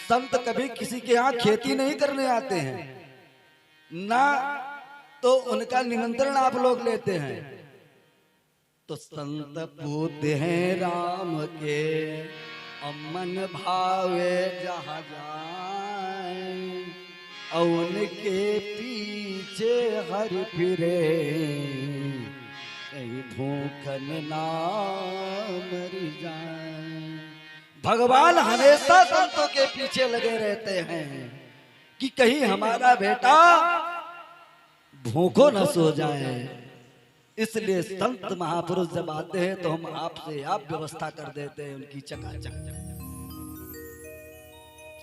संत कभी किसी के यहाँ खेती नहीं करने आते हैं, ना तो उनका निमंत्रण आप लोग लेते हैं। तो संत पूते हैं राम के, अमन भावे जहाँ जाए, और उनके पीछे हर फिरे, कहीं भूखन ना मर जाए। भगवान हमेशा संतों के पीछे लगे रहते हैं कि कहीं हमारा बेटा भूखो न सो जाए। इसलिए संत महापुरुष जब आते हैं तो हम आपसे आप व्यवस्था कर देते हैं उनकी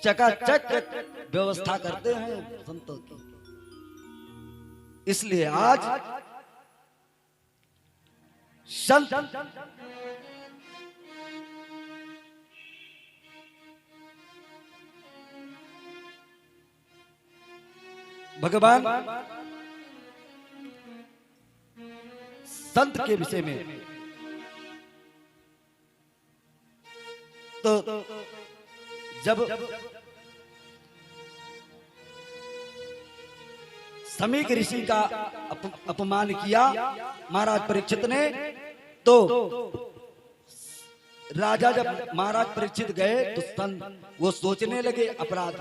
चकाचक व्यवस्था करते हैं संतों की। इसलिए आज संत भगवान संत के विषय में तो जब समीक ऋषि का अपमान किया महाराज परीक्षित ने, तो राजा जब महाराज परीक्षित गए तो संत वो सोचने लगे अपराध।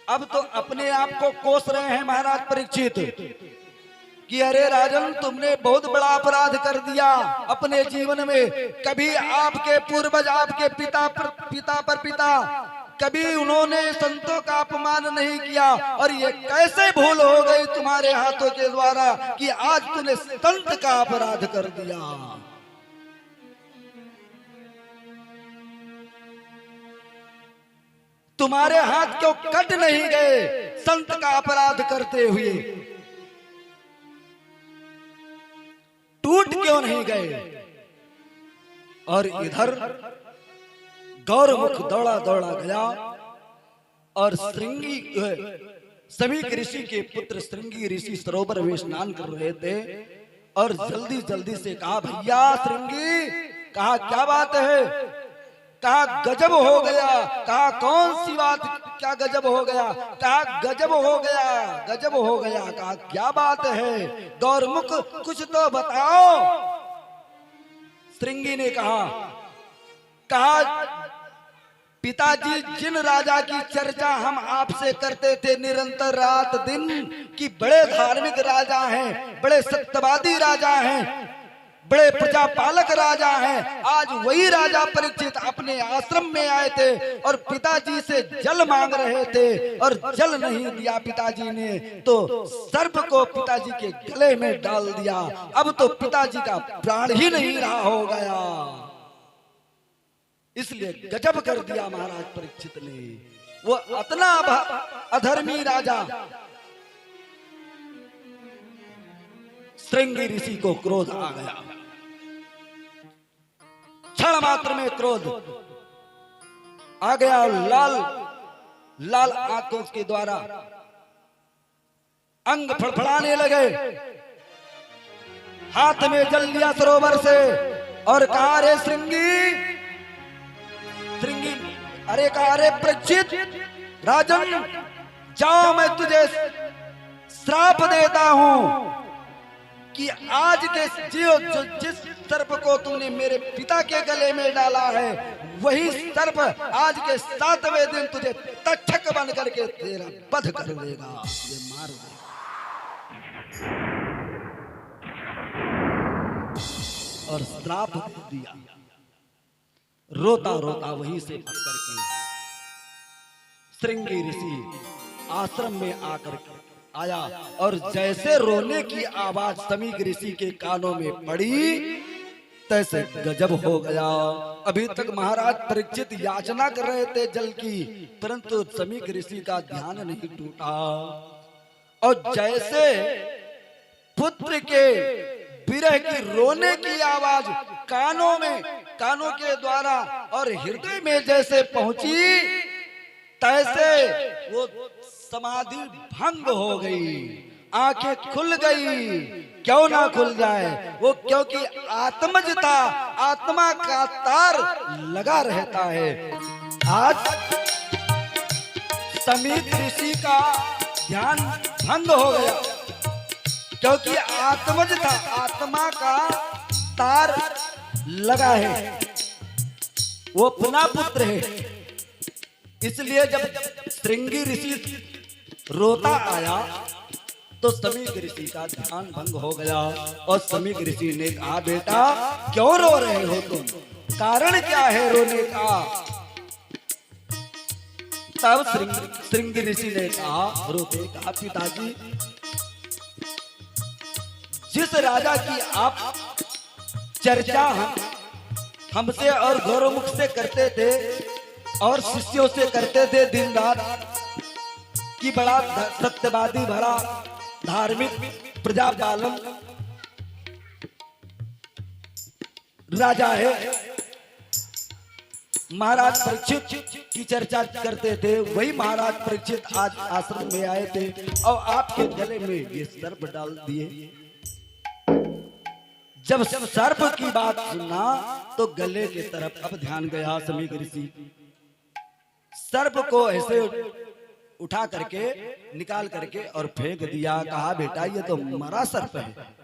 अब तो अपने आप को कोस रहे हैं महाराज परीक्षित कि अरे राजन, तुमने बहुत बड़ा अपराध कर दिया अपने जीवन में। कभी आपके पूर्वज, आपके पिता कभी उन्होंने संतों का अपमान नहीं किया, और ये कैसे भूल हो गई तुम्हारे हाथों के द्वारा कि आज तूने संत का अपराध कर दिया। तुम्हारे हाथ क्यों कट नहीं गए संत का अपराध करते हुए, टूट क्यों नहीं गए। और इधर गौरमुख दौड़ा दौड़ा गया और समीक ऋषि के पुत्र श्रृंगी ऋषि सरोवर में स्नान कर रहे थे, और जल्दी जल्दी से कहा, भैया श्रृंगी, कहा क्या बात है, कहा गजब हो गया। कहा कौन सी बात, क्या गजब हो गया, कहा गजब हो गया, गजब हो गया। कहा क्या बात है गौरमुख, कुछ तो बताओ। श्रृंगी ने कहा पिताजी, जिन राजा की चर्चा हम आपसे करते थे निरंतर रात दिन कि बड़े धार्मिक राजा हैं, बड़े सत्यवादी राजा हैं, बड़े प्रजापालक राजा हैं, आज वही राजा परीक्षित अपने आश्रम में आए थे और पिताजी से जल मांग रहे थे, और जल नहीं दिया पिताजी ने, तो सर्प को पिताजी के गले में डाल दिया। अब तो पिताजी का प्राण ही नहीं रहा हो गया। इसलिए गजब कर दिया महाराज परीक्षित ने। वो इतना अधर्मी राजा श्रृंगी ऋषि को क्रोध आ गया, क्षण मात्र में क्रोध आ गया, और लाल लाल आंखों के द्वारा अंग फड़फड़ाने लगे, हाथ में जल लिया सरोवर से और कहा, रे श्रृंगी, अरे कहा, अरे परीक्षित राजन, जाओ मैं तुझे श्राप देता हूं कि आज के जिस सर्प को तूने मेरे पिता के गले में डाला है, वही सर्प आज के 7वें दिन तुझे तक्षक बन करके तेरा वध कर देगा, ये मार देगा। और श्राप दिया। रोता रोता वहीं से भग करके श्रृंगी ऋषि आश्रम में आकर आया, और जैसे रोने की आवाज समीक ऋषि के कानों में पड़ी, तैसे गजब हो गया। अभी तक महाराज परीक्षित याचना कर रहे थे जल की, परंतु समीक ऋषि का ध्यान नहीं टूटा, और जैसे पुत्र के विरह की रोने की आवाज कानों के द्वारा और हृदय में जैसे पहुंची, तैसे वो समाधि भंग हो गई, आंखें खुल गई। क्यों ना खुल जाए वो, क्योंकि आत्मजता, आत्मा का तार लगा रहता है। आज समीप ऋषि का ध्यान भंग हो गया, क्योंकि आत्मज था, आत्मा का तार लगा है, वो अपना पुत्र है। इसलिए जब श्रृंगी ऋषि रोता आया तो समीक ऋषि का ध्यान भंग हो गया और समीक ऋषि ने कहा, बेटा क्यों रो रहे हो तुम, कारण क्या है रोने का? तब श्रृंगी ऋषि ने कहा, रोते कहा, पिताजी जिस राजा की आप चर्चा हमसे और गौरवमुख से करते थे और शिष्यों से करते थे दिन रात, कि बड़ा सत्यवादी, बड़ा धार्मिक, प्रजा पालन राजा है, महाराज परीक्षित की चर्चा करते थे, वही महाराज परीक्षित आज आश्रम में आए थे और आपके गले में ये सर्प डाल दिए। जब सर्प की बात सुना तो गले की तरफ अब ध्यान गया समीक ऋषि। सर्प को ऐसे उठा करके निकाल करके और फेंक दिया। कहा, बेटा ये तो मरा सर्प है।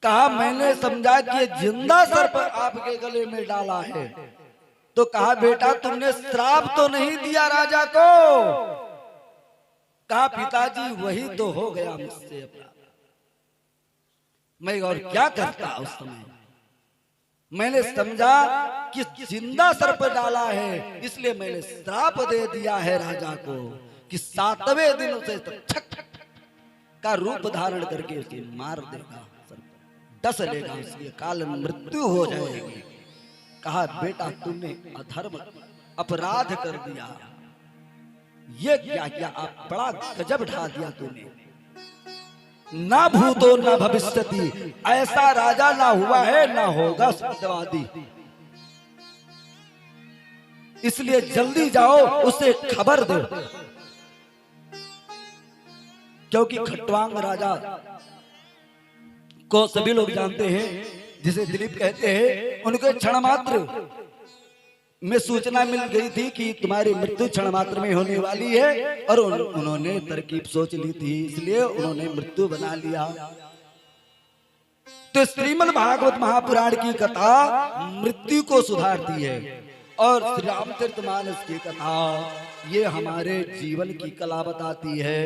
कहा, मैंने समझा कि जिंदा सर्प आपके गले में डाला है। तो कहा, बेटा तुमने श्राप तो नहीं दिया राजा को? कहा, पिताजी वही तो हो गया मुझसे अपराध, मैं और क्या करता उस समय। मैंने समझा कि जिंदा सर्प डाला है, इसलिए मैंने श्राप दे दिया है राजा को कि 7वें दिन उसे छक का रूप धारण करके उसे मार देगा, डस लेगा, उसकी काल मृत्यु हो जाएगी। कहा, बेटा तुमने अधर्म अपराध कर दिया, ये क्या किया, आप बड़ा गजब ढा दिया तूने। ना भूतो ना भविष्यति, ऐसा राजा ना हुआ है ना होगा सत्यवादी। इसलिए जल्दी जाओ उसे खबर दो, क्योंकि खट्वांग राजा को सभी लोग जानते हैं, जिसे दिलीप कहते हैं। उनके क्षण मात्र में सूचना मिल गई थी कि तुम्हारी मृत्यु क्षण मात्र में होने वाली है, और उन्होंने तरकीब सोच ली थी, इसलिए उन्होंने मृत्यु बना लिया। तो श्रीमद् भागवत महापुराण की कथा मृत्यु को सुधारती है, और श्री रामचरितमानस की कथा ये हमारे जीवन की कला बताती है।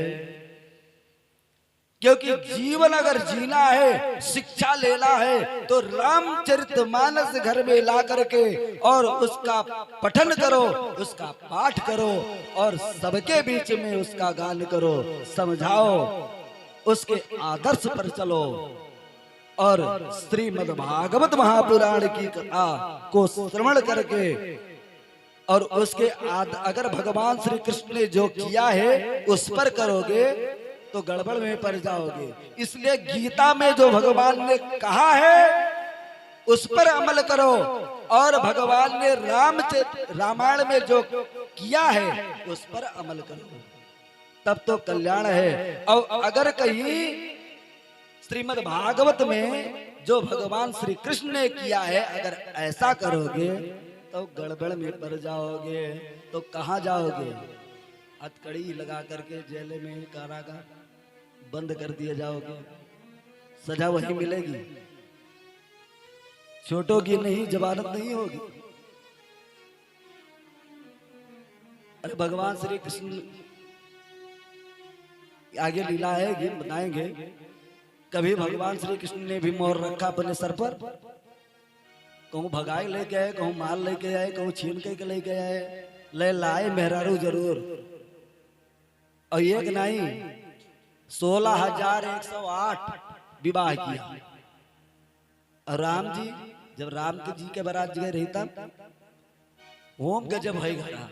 क्योंकि जीवन अगर जीना है, शिक्षा लेना है, तो रामचरितमानस घर में ला करके और उसका पठन करो, उसका पाठ करो, और सबके बीच में उसका गान करो, समझाओ, उसके आदर्श पर चलो, और श्रीमद् भागवत महापुराण की कथा को श्रवण करके और उसके अगर भगवान श्री कृष्ण ने जो किया है उस पर करोगे तो गड़बड़ में पड़ जाओगे। इसलिए गीता में जो भगवान ने कहा है उस पर अमल करो, और भगवान ने रामायण में जो किया है उस पर अमल करो, तब तो कल्याण है। और अगर कहीं श्रीमद् भागवत में जो भगवान श्री कृष्ण ने किया है अगर ऐसा करोगे तो गड़बड़ में पड़ जाओगे। तो कहाँ जाओगे? हथकड़ी लगा करके जेल में, कारागार बंद कर दिए जाओगे, सजा वही मिलेगी, छोटों की नहीं, जमानत नहीं होगी। अरे भगवान श्री कृष्ण आगे लीला है, गीत बताएंगे। कभी भगवान श्री कृष्ण ने भी मोहर रखा अपने सर पर, कहूँ भगाए लेके आए, कहूँ माल लेके आए, कहूँ छीन के लेके आए, ले लाए मेहरारू जरूर। और एक नहीं 16,108 विवाह किया। और राम जी जब राम जी के बारात गए रही तब होम गजब है घरा,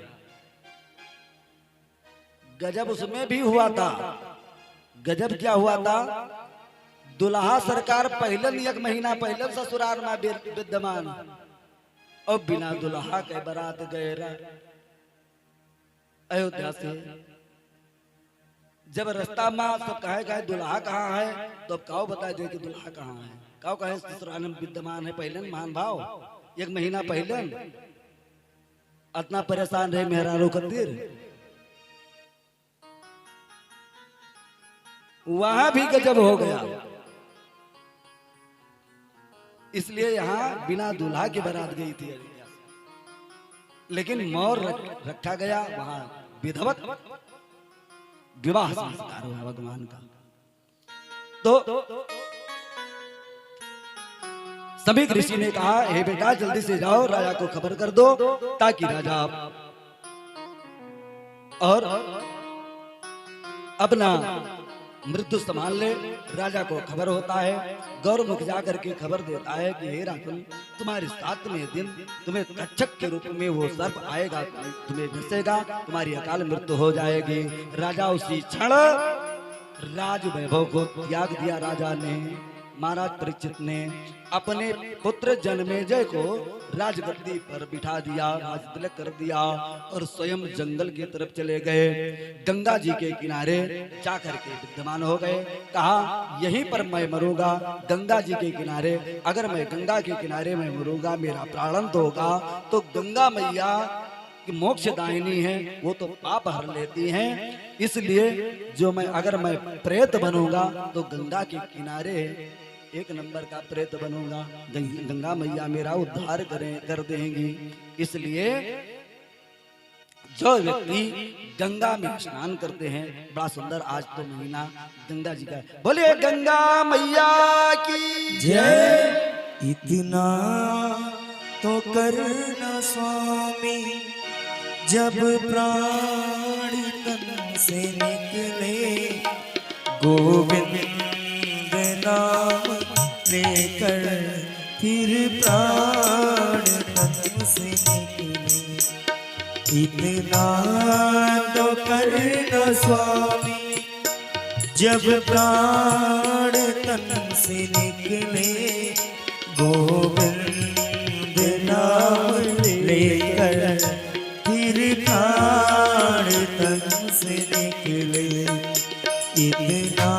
गजब उसमें भी हुआ था। गजब क्या हुआ था? दुल्हा सरकार पहले 1 महीना पहले ससुराल में विद्यमान, और बिना दुल्हा के बारात गए अयोध्या से। जब रास्ता में सब कहे दुल्हा कहाँ है, तो अब काऊ बता दे कि दुल्हा कहाँ है। काऊ कहे ससुराल में विद्यमान है, पहले मान भाव 1 महीना पहले। इतना परेशान रहे मेहरारू खातिर, वहां भी गजब हो गया। इसलिए यहाँ बिना दूल्हा की बारात गई थी, लेकिन मोर रखा गया वहां विधवत विवाह संस्कार हुआ भगवान का। तो सभी ऋषि ने कहा, हे बेटा जल्दी से जाओ राजा को खबर कर दो, ताकि राजा और अपना मृत्यु संभाल ले। राजा को खबर होता है, गौरमुख जाकर के खबर देता है कि हे राजन, तुम्हारे 7वें दिन तुम्हें कच्छप के रूप में वो सर्प आएगा, तुम्हें डसेगा, तुम्हारी अकाल मृत्यु हो जाएगी। राजा उसी क्षण राज वैभव को त्याग दिया। राजा ने, महाराज परीक्षित ने अपने पुत्र जन्मेजय को राजगद्दी पर बिठा दिया, राजतिलक कर दिया और स्वयं जंगल की तरफ चले गए। गंगा जी के किनारे जाकर के विद्यमान हो गए। कहा यहीं पर मैं मरूंगा, गंगा जी के किनारे। अगर मैं गंगा के किनारे में मरूंगा, मेरा प्राणंत होगा, तो गंगा मैया कि मोक्षदायिनी है, वो तो पाप हर लेती हैं। इसलिए अगर मैं प्रेत बनूंगा तो गंगा के किनारे 1 नंबर का प्रेत बनूंगा, गंगा मैया मेरा उद्धार कर देंगी। इसलिए जो व्यक्ति गंगा में स्नान करते हैं, बड़ा सुंदर आज तो महीना गंगा जी का, बोले गंगा मैया की जय। इतना तो करना स्वामी, जब प्राण तन से निकले, गोविंद नाम लेकर फिर प्राण तन से निकले। इतना तो करना स्वामी, जब प्राण तन से निकले, गोविंद नाम लेकर फिर प्राण तन से निकले। इतना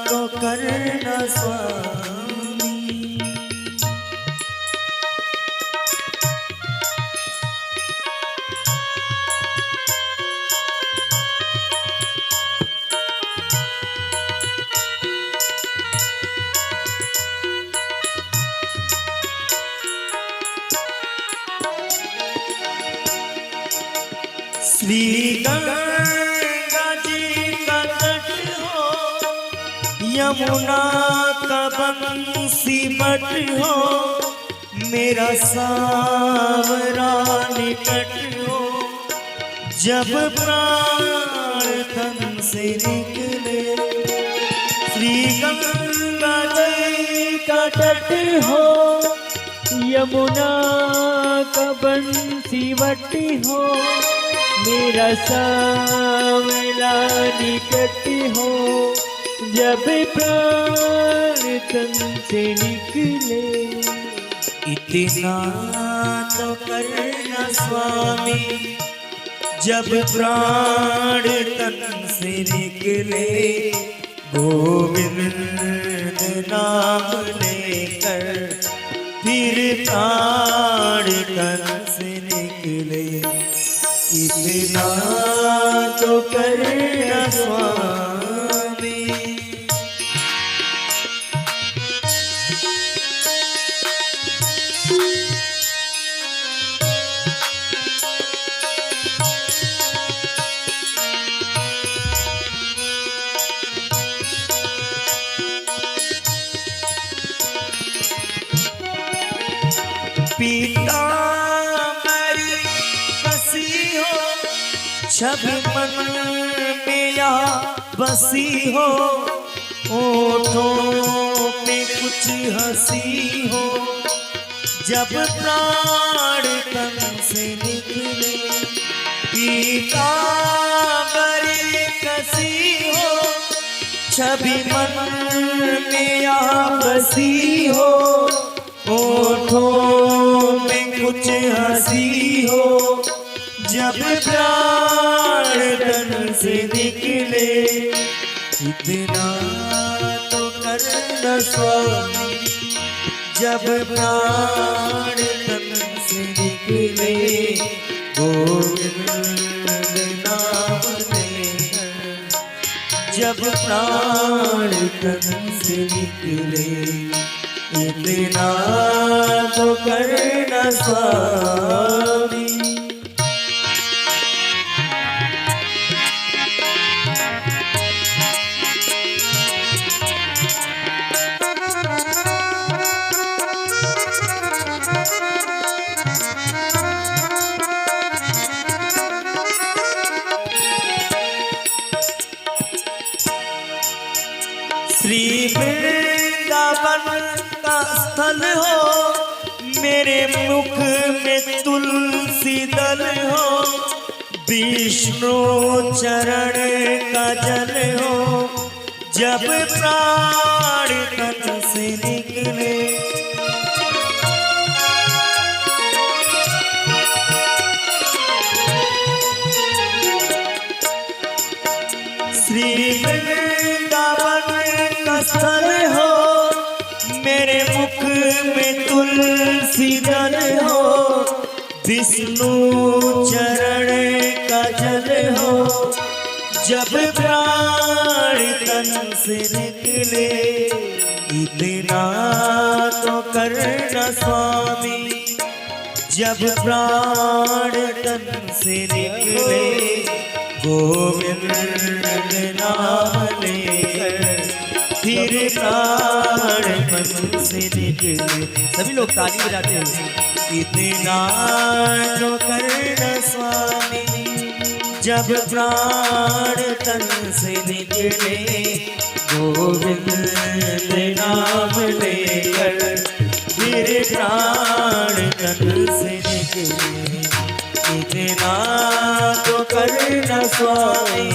तो करना स्वामी। श्री गंगा जी का तट हो, यमुना का बंसी बट हो, मेरा सावरा निकट हो, जब प्राण तन से निकले। श्री गंगा जी का तट हो, यमुना का बंसी बट हो, मेरा सावला निकट हो, जब प्राण तन से निकले। इतना तो करना स्वामी, जब प्राण तन से निकले, गोविंद नाम लेकर फिर प्राण तन से निकले। इतना तो करना स्वामी। पिता छवि मन में या बसी हो, ओठों में कुछ हंसी हो, जब प्राण तन से निकले। पीता बड़ी कसी हो, छवि मन में या बसी हो, ओठों में कुछ हंसी हो, जब प्राण तन से निकले। इतना तो करना स्वामी, जब प्राण तन से निकले। निकले गोविंद नाम लेकर, जब प्राण तन से निकले इतना तो करना स्वामी। श्री वृंदावन का स्थल हो, मेरे मुख में तुलसी दल हो, विष्णु चरण का जल हो, जब प्राण तन से निकले श्री वृंदावन का स्थल हो, मेरे मुख में तुलसी दल हो, विष्णु चरण का जल हो, जब प्राण तन से निकले इतना तो करना स्वामी। जब प्राण तन से निकले गोविंद नाम लेकर, फिर प्राण तन से निकले। सभी लोग ताली बजाते हैं। इतना तो करना स्वामी, जब प्राण तन से निकले गोविंद नाम लेकर, फिर प्राण तन से निकले। इतना तो करना स्वामी,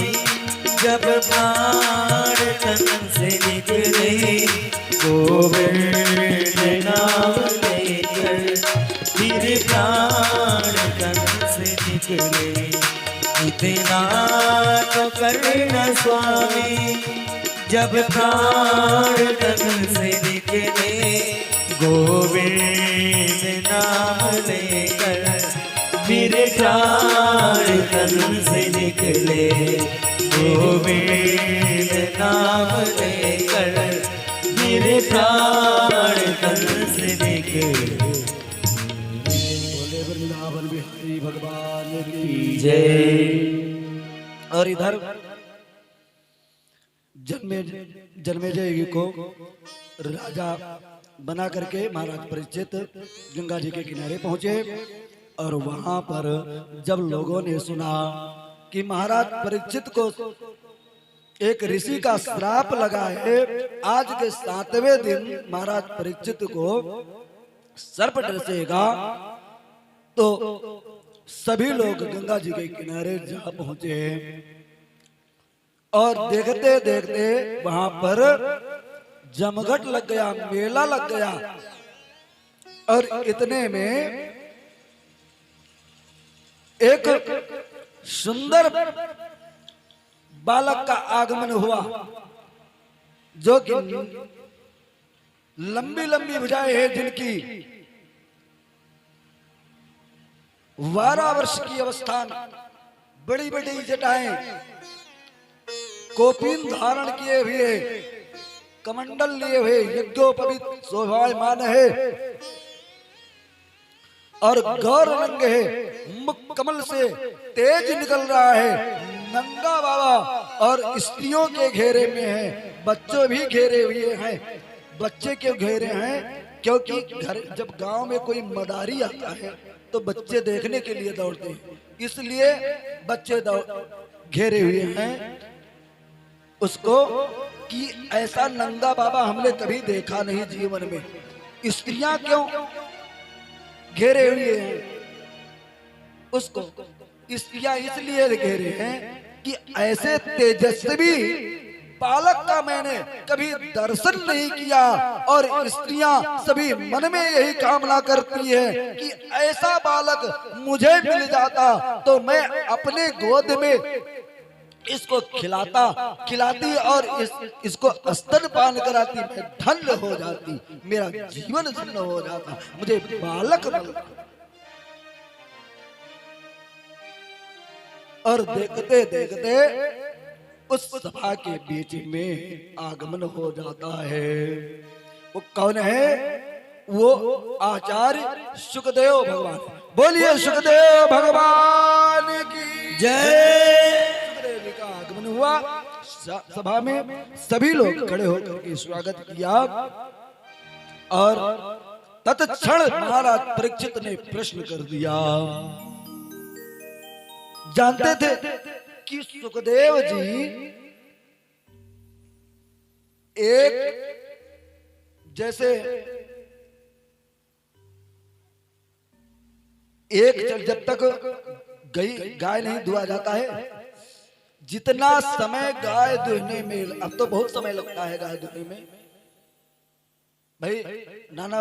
जब प्राण तन से निकले गोविंद नाम लेकर, फिर प्राण तन से निकले। इतना तो करना स्वामी, जब प्राण तन से निकले गोविंद नाम लेकर, फिर प्राण तन से निकले गोविंद नाम लेकर, फिर प्राण तन से निकले। बोले वृंदावन बिहारी भगवान की जय। और इधर जन्मेजय जी को राजा बना करके महाराज परीक्षित गंगा जी के किनारे पहुंचे। और वहां पर जब लोगों ने सुना कि महाराज परीक्षित को एक ऋषि का श्राप लगा है, आज के 7वें दिन महाराज परीक्षित को सर्प डसेगा, तो सभी लोग गंगा जी के किनारे जा पहुंचे। और देखते देखते वहां पर जमघट लग गया, मेला लग गया। और इतने में एक सुंदर बालक का आगमन हुआ, जो कि लंबी लंबी भुजाएं हैं, जिनकी 12 वर्ष की अवस्था, बड़ी बड़ी जटाएं, कोपीन धारण किए हुए, कमंडल लिए हुए, यज्ञोपवीत शोभायमान है और गौर रंग है, मुख कमल से तेज निकल रहा है। नंगा बाबा और स्त्रियों के घेरे में है, बच्चों भी घेरे हुए हैं। बच्चे क्यों घेरे हैं? क्योंकि घर जब गांव में कोई मदारी आता है तो बच्चे देखने के लिए दौड़ते हैं, इसलिए बच्चे घेरे हुए हैं उसको कि ऐसा नंगा बाबा हमने कभी देखा नहीं जीवन में। स्त्रियां क्यों घेरे हुए हैं उसको? स्त्रियां इसलिए घेरे हैं कि ऐसे तेजस्वी बालक का मैंने कभी दर्शन नहीं किया। और स्त्रियां सभी मन में यही कामना करती है कि ऐसा बालक मुझे मिल जाता तो मैं अपने गोद में इसको खिलाती और इसको स्तनपान कराती, मैं धन्य हो जाती, मेरा जीवन धन्य हो जाता, मुझे बालक मिलता। और देखते देखते उस सभा के बीच में आगमन हो जाता है। वो कौन है? वो आचार्य सुखदेव भगवान। बोलिए सुखदेव भगवान की जय। सुखदेव जी का आगमन हुआ। सभा में सभी लोग खड़े होकर के स्वागत किया और तत्क्षण महाराज परीक्षित ने प्रश्न कर दिया। जानते थे कि सुखदेव जी एक जैसे जब तक गाय नहीं दुआ जाता है, जितना समय गाय दुहने में, अब तो बहुत समय लगता है गाय दुहने में भाई, नाना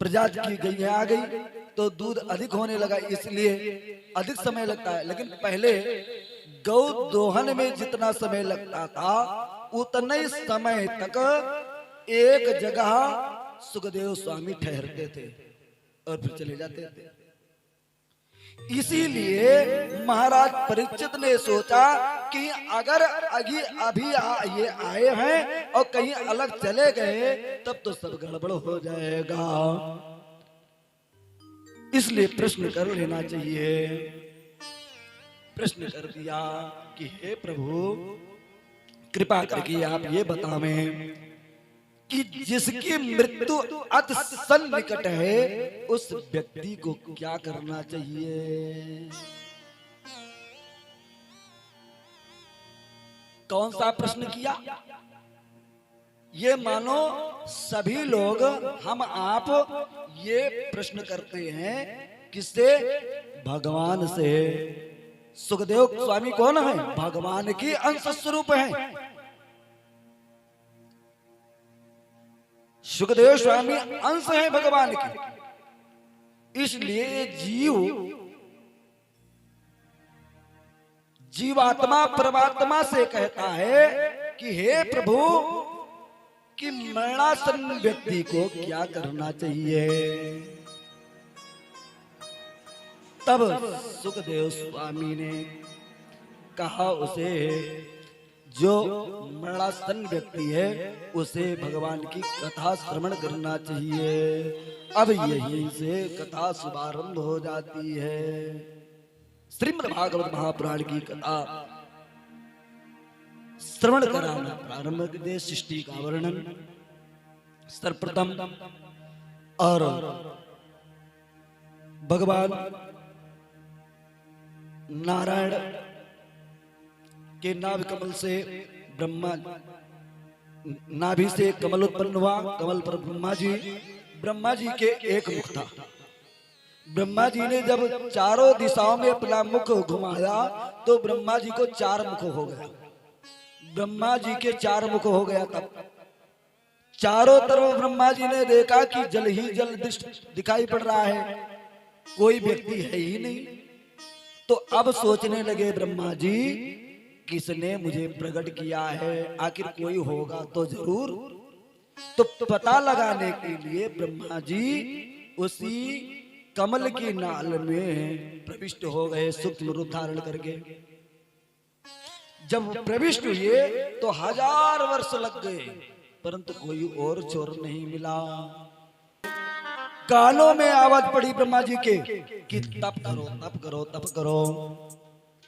प्रजाति की गैया आ गई तो दूध अधिक होने लगा, इसलिए अधिक समय लगता है। लेकिन पहले गौ दोहन में जितना समय लगता था उतने समय तक एक जगह सुखदेव स्वामी ठहरते थे और फिर चले जाते थे। इसीलिए महाराज परीक्षित ने सोचा कि अगर अभी ये आए हैं और कहीं अलग चले गए तब तो सब गड़बड़ हो जाएगा, इसलिए प्रश्न कर लेना चाहिए। प्रश्न कर दिया कि हे प्रभु, कृपा करके आप ये बतावें कि जिसकी मृत्यु अति सन्निकट है उस व्यक्ति को क्या करना चाहिए? कौन सा प्रश्न किया? ये मानो सभी लोग हम आप ये प्रश्न करते हैं, किससे? भगवान से। सुखदेव स्वामी कौन है? भगवान की अंश स्वरूप है। सुखदेव स्वामी अंश है भगवान की, इसलिए जीवात्मा परमात्मा से कहता है कि हे प्रभु, कि मरणासन्न व्यक्ति को क्या करना चाहिए? तब सुखदेव स्वामी ने कहा उसे, जो मरणासन्न व्यक्ति है उसे भगवान की कथा श्रवण करना चाहिए। अब यहीं से कथा शुभारंभ हो जाती है। श्रीमद् भागवत महापुराण की कथा श्रवण कराना प्रारंभ कर दे। सृष्टि का वर्णन सर्वप्रथम और भगवान नारायण के नाभि कमल से ब्रह्मा, नाभि से कमल उत्पन्न हुआ, कमल पर ब्रह्मा जी के एक मुख था। ब्रह्मा जी ने जब चारों दिशाओं में अपना मुख घुमाया तो ब्रह्मा जी को चार मुख हो गया। ब्रह्मा जी के चार मुख हो गया, तब चारों तरफ ब्रह्मा जी ने देखा कि जल ही जल दिखाई पड़ रहा है, कोई व्यक्ति है ही नहीं। तो अब सोचने लगे ब्रह्मा जी, किसने मुझे प्रकट किया है? आखिर कोई होगा तो जरूर। तो पता लगाने के लिए ब्रह्मा जी उसी कमल की नाल में प्रविष्ट हो गए, सूक्ष्म रूप धारण करके। जब प्रविष्ट हुए तो 1000 वर्ष लग गए, परंतु कोई और चोर नहीं मिला। कानों में आवाज पड़ी ब्रह्मा जी के कि तप करो, तप करो, तप करो।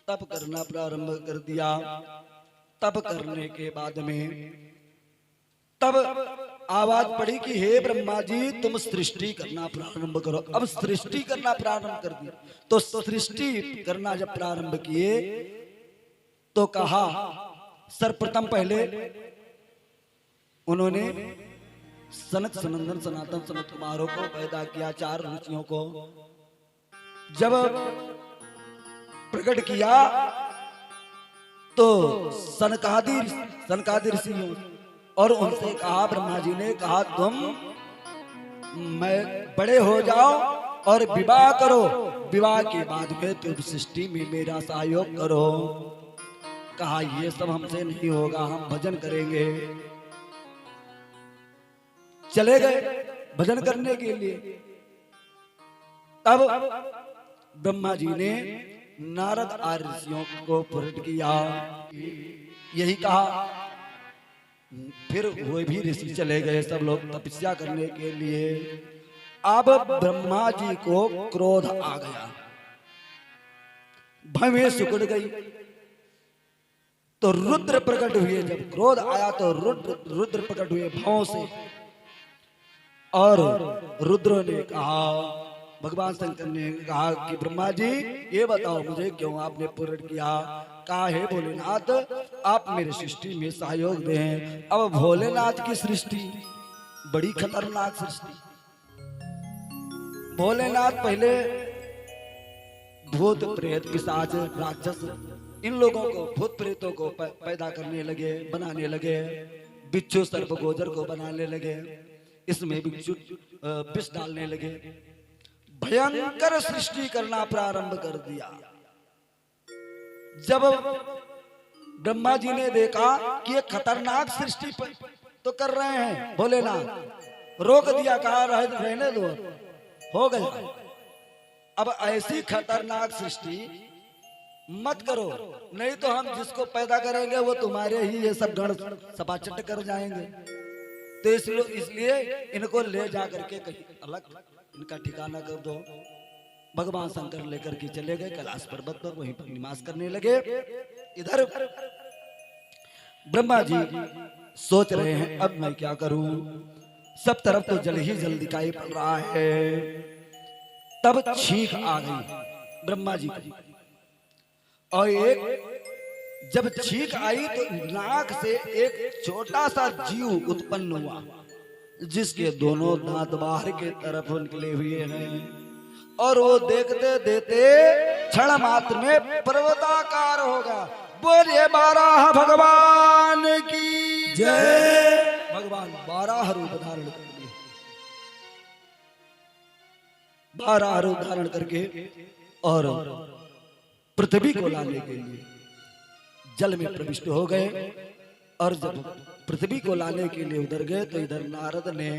तप करना प्रारंभ कर दिया। तप करने के बाद में तब आवाज पड़ी कि हे ब्रह्मा जी, तुम सृष्टि करना प्रारंभ करो। अब सृष्टि करना प्रारंभ कर दी। तो सृष्टि करना जब प्रारंभ किए तो कहा, सर्वप्रथम पहले उन्होंने सनक सनंदन सनातन सनत कुमारों को पैदा किया, 4 ऋषियों को। जब प्रकट किया तो सनकादि ऋषियों और उनसे कहा, ब्रह्मा जी ने कहा, तुम मैं बड़े हो जाओ और विवाह करो, विवाह के बाद में तुम सृष्टि में मेरा सहयोग करो। कहा ये सब हमसे नहीं होगा, हम भजन करेंगे। चले गए भजन करने के लिए। तब ब्रह्मा जी ने नारद आर्य ऋषियों को प्रकट किया, यही कहा। फिर वो भी ऋषि चले गए, सब लोग तपस्या करने के लिए। अब ब्रह्मा जी को क्रोध आ गया, भवें सिकुड़ गई, तो रुद्र प्रकट हुए। जब क्रोध आया तो रुद्र प्रकट हुए भावों से, और रुद्र ने कहा, भगवान शंकर ने कहा कि ब्रह्मा जी ये बताओ मुझे क्यों आपने प्रकट किया। कहा हे भोलेनाथ आप मेरी सृष्टि में सहयोग दें। अब भोलेनाथ की सृष्टि बड़ी खतरनाक सृष्टि। भोलेनाथ पहले भूत प्रेत पिशाच राक्षस इन लोगों को, भूत प्रेतों को पैदा करने लगे, बनाने लगे। बिच्छू सर्प गोजर को बनाने लगे, इसमें बिच्छू विष डालने लगे, भयंकर सृष्टि करना प्रारंभ कर दिया। जब ब्रह्मा जी ने देखा कि ये खतरनाक सृष्टि तो कर रहे हैं, भोलेनाथ रोक दिया, कहा रहने दो, हो गया। अब ऐसी खतरनाक सृष्टि मत करो, नहीं तो हम जिसको पैदा करेंगे वो तुम्हारे ही ये सब गण सपाचट कर जाएंगे। तो इसलिए इनको ले जा करके कहीं अलग इनका ठिकाना कर दो। भगवान शंकर लेकर के चले गए कैलाश पर्वत पर, वहीं पर निवास करने लगे। इधर ब्रह्मा जी सोच रहे हैं अब मैं क्या करूं, सब तरफ तो जल ही जल दिखाई पड़ रहा है। तब छींक आ गई ब्रह्मा जी की, और एक जब छींक आई तो नाक से एक छोटा सा जीव उत्पन्न हुआ, जिसके दोनों दांत बाहर के तरफ निकले हुए हैं, और वो देखते देते क्षण मात्र में पर्वताकार होगा। बोलिए बारह भगवान की जय। भगवान 12 रूप धारण कर लिए, 12 रूप धारण करके और पृथ्वी को लाने के लिए जल में प्रविष्ट हो गए। और जब पृथ्वी को लाने के लिए उधर गए तो इधर नारद ने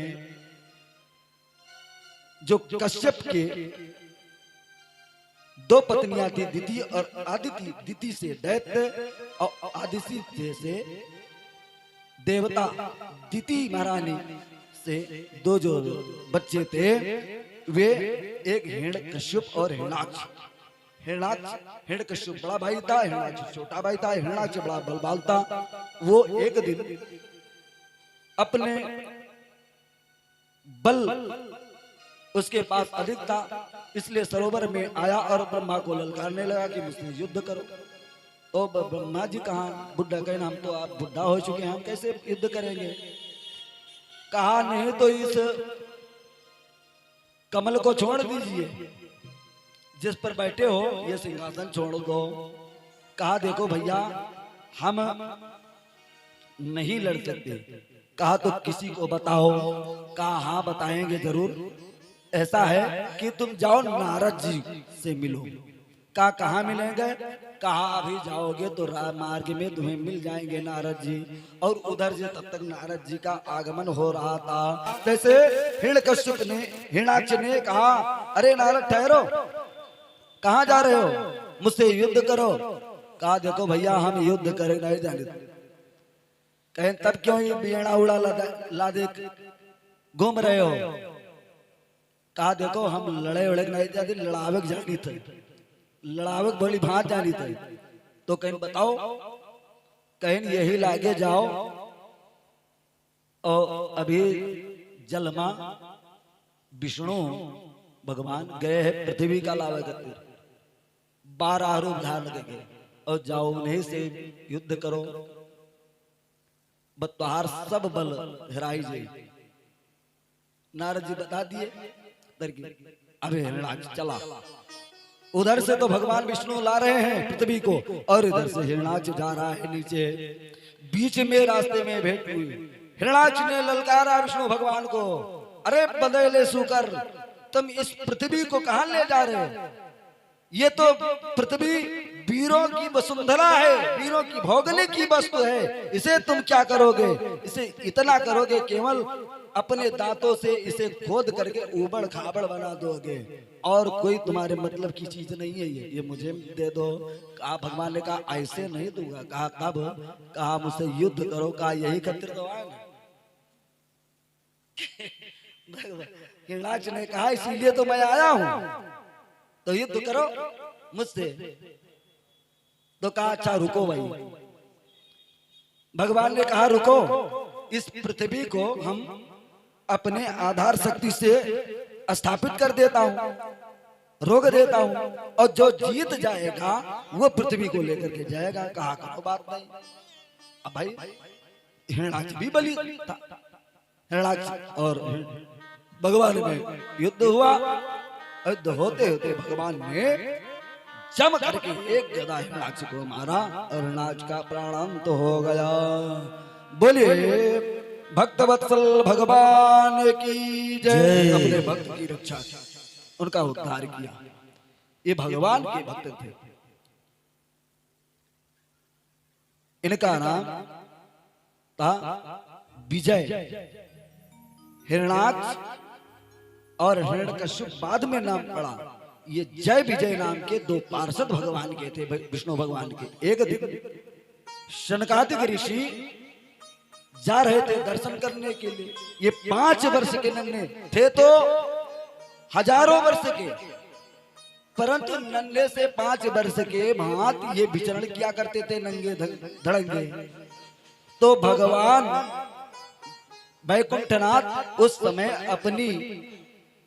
जो कश्यप के 2 पत्नियां थी, दिति और आदिति, दिति से दैत्य और आदिति से देवता, दिति महारानी से 2 जो बच्चे थे वे एक हिरण्यकश्यप और हिरणाक्ष। हिरण्यकश्यप बड़ा भाई था, हिरणाक्ष छोटा भाई था। हिरणाक्ष बड़ा बलवान था। वो एक दिन अपने बल उसके पास अधिक था, इसलिए सरोवर में आया और ब्रह्मा को ललकारने लगा कि मुझसे युद्ध करो। तो ब्रह्मा जी कहा, बुढ़ा कहना हम तो आप बुढ़ा हो चुके हैं, हम कैसे युद्ध करेंगे। कहा नहीं तो इस कमल को छोड़ दीजिए, जिस पर बैठे हो ये सिंहासन छोड़ दो। कहा देखो भैया हम नहीं लड़ सकते। कहा तो किसी को बताओ। कहा हाँ बताएंगे जरूर। ऐसा है कि तुम जाओ नारद जी से मिलो। कहा कहाँ मिलेंगे। कहा अभी जाओगे तो मार्ग में तुम्हें मिल जाएंगे नारद जी। और उधर से तब तक नारद जी का आगमन हो रहा था। जैसे हिरण्यकश्यप ने, हिरणाक्ष ने कहा अरे नारद ठहरो, कहाँ जा रहे हो, मुझसे युद्ध करो। कहा देखो भैया हम युद्ध करें नहीं जाने। कहें तब क्यों ये बियना उड़ा लादे घूम रहे हो। कहा देखो हम लड़े उड़े नहीं जाते, लड़ावक जानी थे, लड़ावक बड़ी भात जानी थे। तो कहीं बताओ, कहीं यही लागे जाओ। और अभी जलमा विष्णु भगवान गए हैं पृथ्वी का लावा करते, 12 रूप धारण करके, और जाओ उन्हीं से युद्ध करो, बतहार सब बल हेराई जाए। नारद जी बता दिए। अबे हिरणाक्ष चला। उधर से तो भगवान विष्णु ला रहे हैं पृथ्वी को, और इधर से हिरणाक्ष जा रहा है नीचे। बीच में रास्ते में भेंट हुई। हिरणाक्ष ने ललकारा विष्णु भगवान को, अरे बदले सुकर तुम इस पृथ्वी को कहां ले जा रहे हो। ये तो पृथ्वी वीरों की वसुंधरा है, वीरों की भौगोलिक की वस्तु है, इसे तुम क्या करोगे। इसे इतना करोगे केवल अपने दांतों से इसे खोद करके ऊबड़ खाबड़ बना दोगे और कोई तुम्हारे मतलब की चीज नहीं है ये मुझे दे दो। कहा भगवान ने कहा ऐसे नहीं दूंगा। कहा कब? कहा मुझसे युद्ध करो। कहा यही खातिर तो आए ना। हिरणाक्ष ने कहा इसीलिए तो मैं आया हूं, तो युद्ध करो मुझसे। तो कहा अच्छा रुको भाई। भगवान ने कहा रुको, इस पृथ्वी को हम अपने आधार शक्ति से स्थापित कर देता हूं, रोक देता हूं, और जो जीत जाएगा वो पृथ्वी को लेकर के जाएगा। कहा करो बात नहीं। अब भाई हिरणाक्ष भी बलि था। हिरणाक्ष और भगवान में युद्ध हुआ। युद्ध होते होते भगवान ने जम करके एक गदा हिरणाक्ष को मारा और हिरणाक्ष का प्राणांत हो गया। बोलिए भक्तवत्सल भगवान की जय। अपने भक्त की रक्षा की, उनका उद्धार किया। ये भगवान के भक्त थे। इनका नाम था विजय। हिरणाक्ष और हिरण्यकश्यप बाद में नाम पड़ा। ये जय विजय नाम के दो पार्षद भगवान के थे, विष्णु भगवान के। एक दिन शनकादिक ऋषि जा रहे थे दर्शन करने के लिए। ये 5 वर्ष के नन्हे थे तो हजारों वर्ष के, परंतु नन्हे से 5 वर्ष के भांति ये विचरण किया करते थे नंगे धड़ंगे। तो भगवान वैकुंठनाथ उस समय अपनी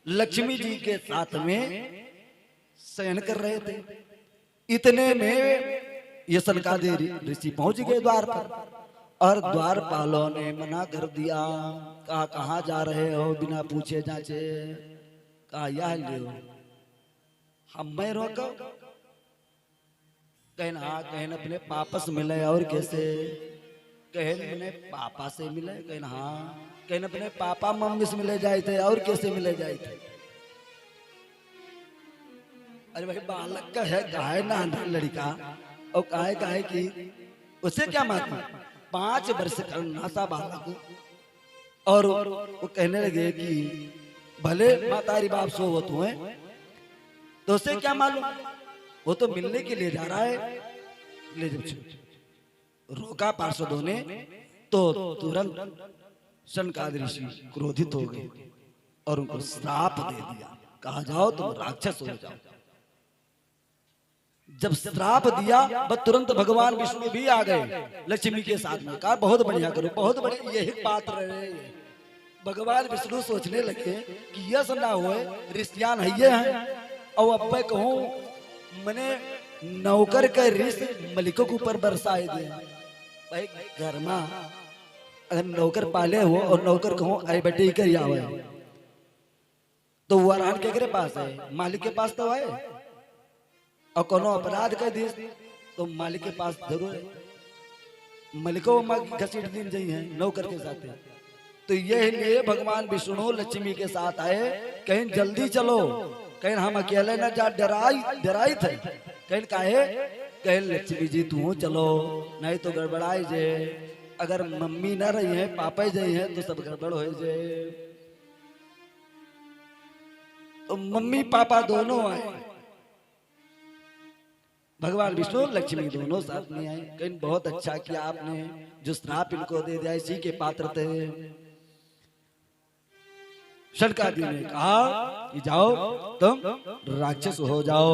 लक्ष्मी जी के साथ में शयन कर रहे थे। इतने में ये सनकादिक ऋषि पहुंच गए द्वार पर, और द्वारपालों ने मना कर दिया। कहा कहाँ जा रहे हो बिना पूछे जांचे? कहा यह ले हम मैं रोको। कहना कहन अपने पापा से मिले। और कैसे? कहन अपने पापा से मिले। कहना हाँ। कहन अपने पापा मम्मी से मिले जाए थे। और कैसे मिले जाए थे? अरे भाई बालक का है गाय ना लड़का, और काहे काहे की उसे क्या मालूम? 5 वर्ष का नासा बालक। और वो कहने लगे कि भले मातारी बाप सोवत हुए, तो उसे क्या मालूम, वो तो मिलने के लिए जा रहा है। ले जब रोका पार्षदों ने तो तुरंत शनकादिक ऋषि क्रोधित हो गए और उनको श्राप दे दिया। कहा जाओ तुम राक्षस हो जाओ। जब श्राप दिया बस तुरंत भगवान विष्णु भी आ गए लक्ष्मी के साथ में। कहा बहुत बढ़िया करो, बहुत बढ़िया, यही बात रहे। भगवान विष्णु सोचने लगे कि यह ना हुए ऋषियान है और अब मैं कहूं मैंने नौकर का ऋष मलिकों के ऊपर बरसाए दे। भाई घर में अगर नौकर पाले हो और नौकर कहूं अरे बेटे कर आवे, तो वो आराम के पास है, मालिक के पास तो है। और कोनो अपराध कर दी तो मालिक के पास जरूर है। मलिको घसीट दिन जाई है नौकर के साथ। तो यह लिए भगवान विष्णु लक्ष्मी के साथ आए। कहीं जल्दी चलो, कहीं हम अकेले न जा, डराई थे। कहीं काहे? कहीं लक्ष्मी जी तू चलो, नहीं तो गड़बड़ाई जे। अगर मम्मी न रही है पापा जी है तो सब गड़बड़ हो जाए। तो मम्मी पापा दोनों आए, भगवान विष्णु लक्ष्मी दोनों साथ में आए। कहीं बहुत अच्छा किया आपने जो श्राप इनको दे दिया, इसी के पात्र थे। शनकादिक ने कहा कि जाओ तुम राक्षस हो जाओ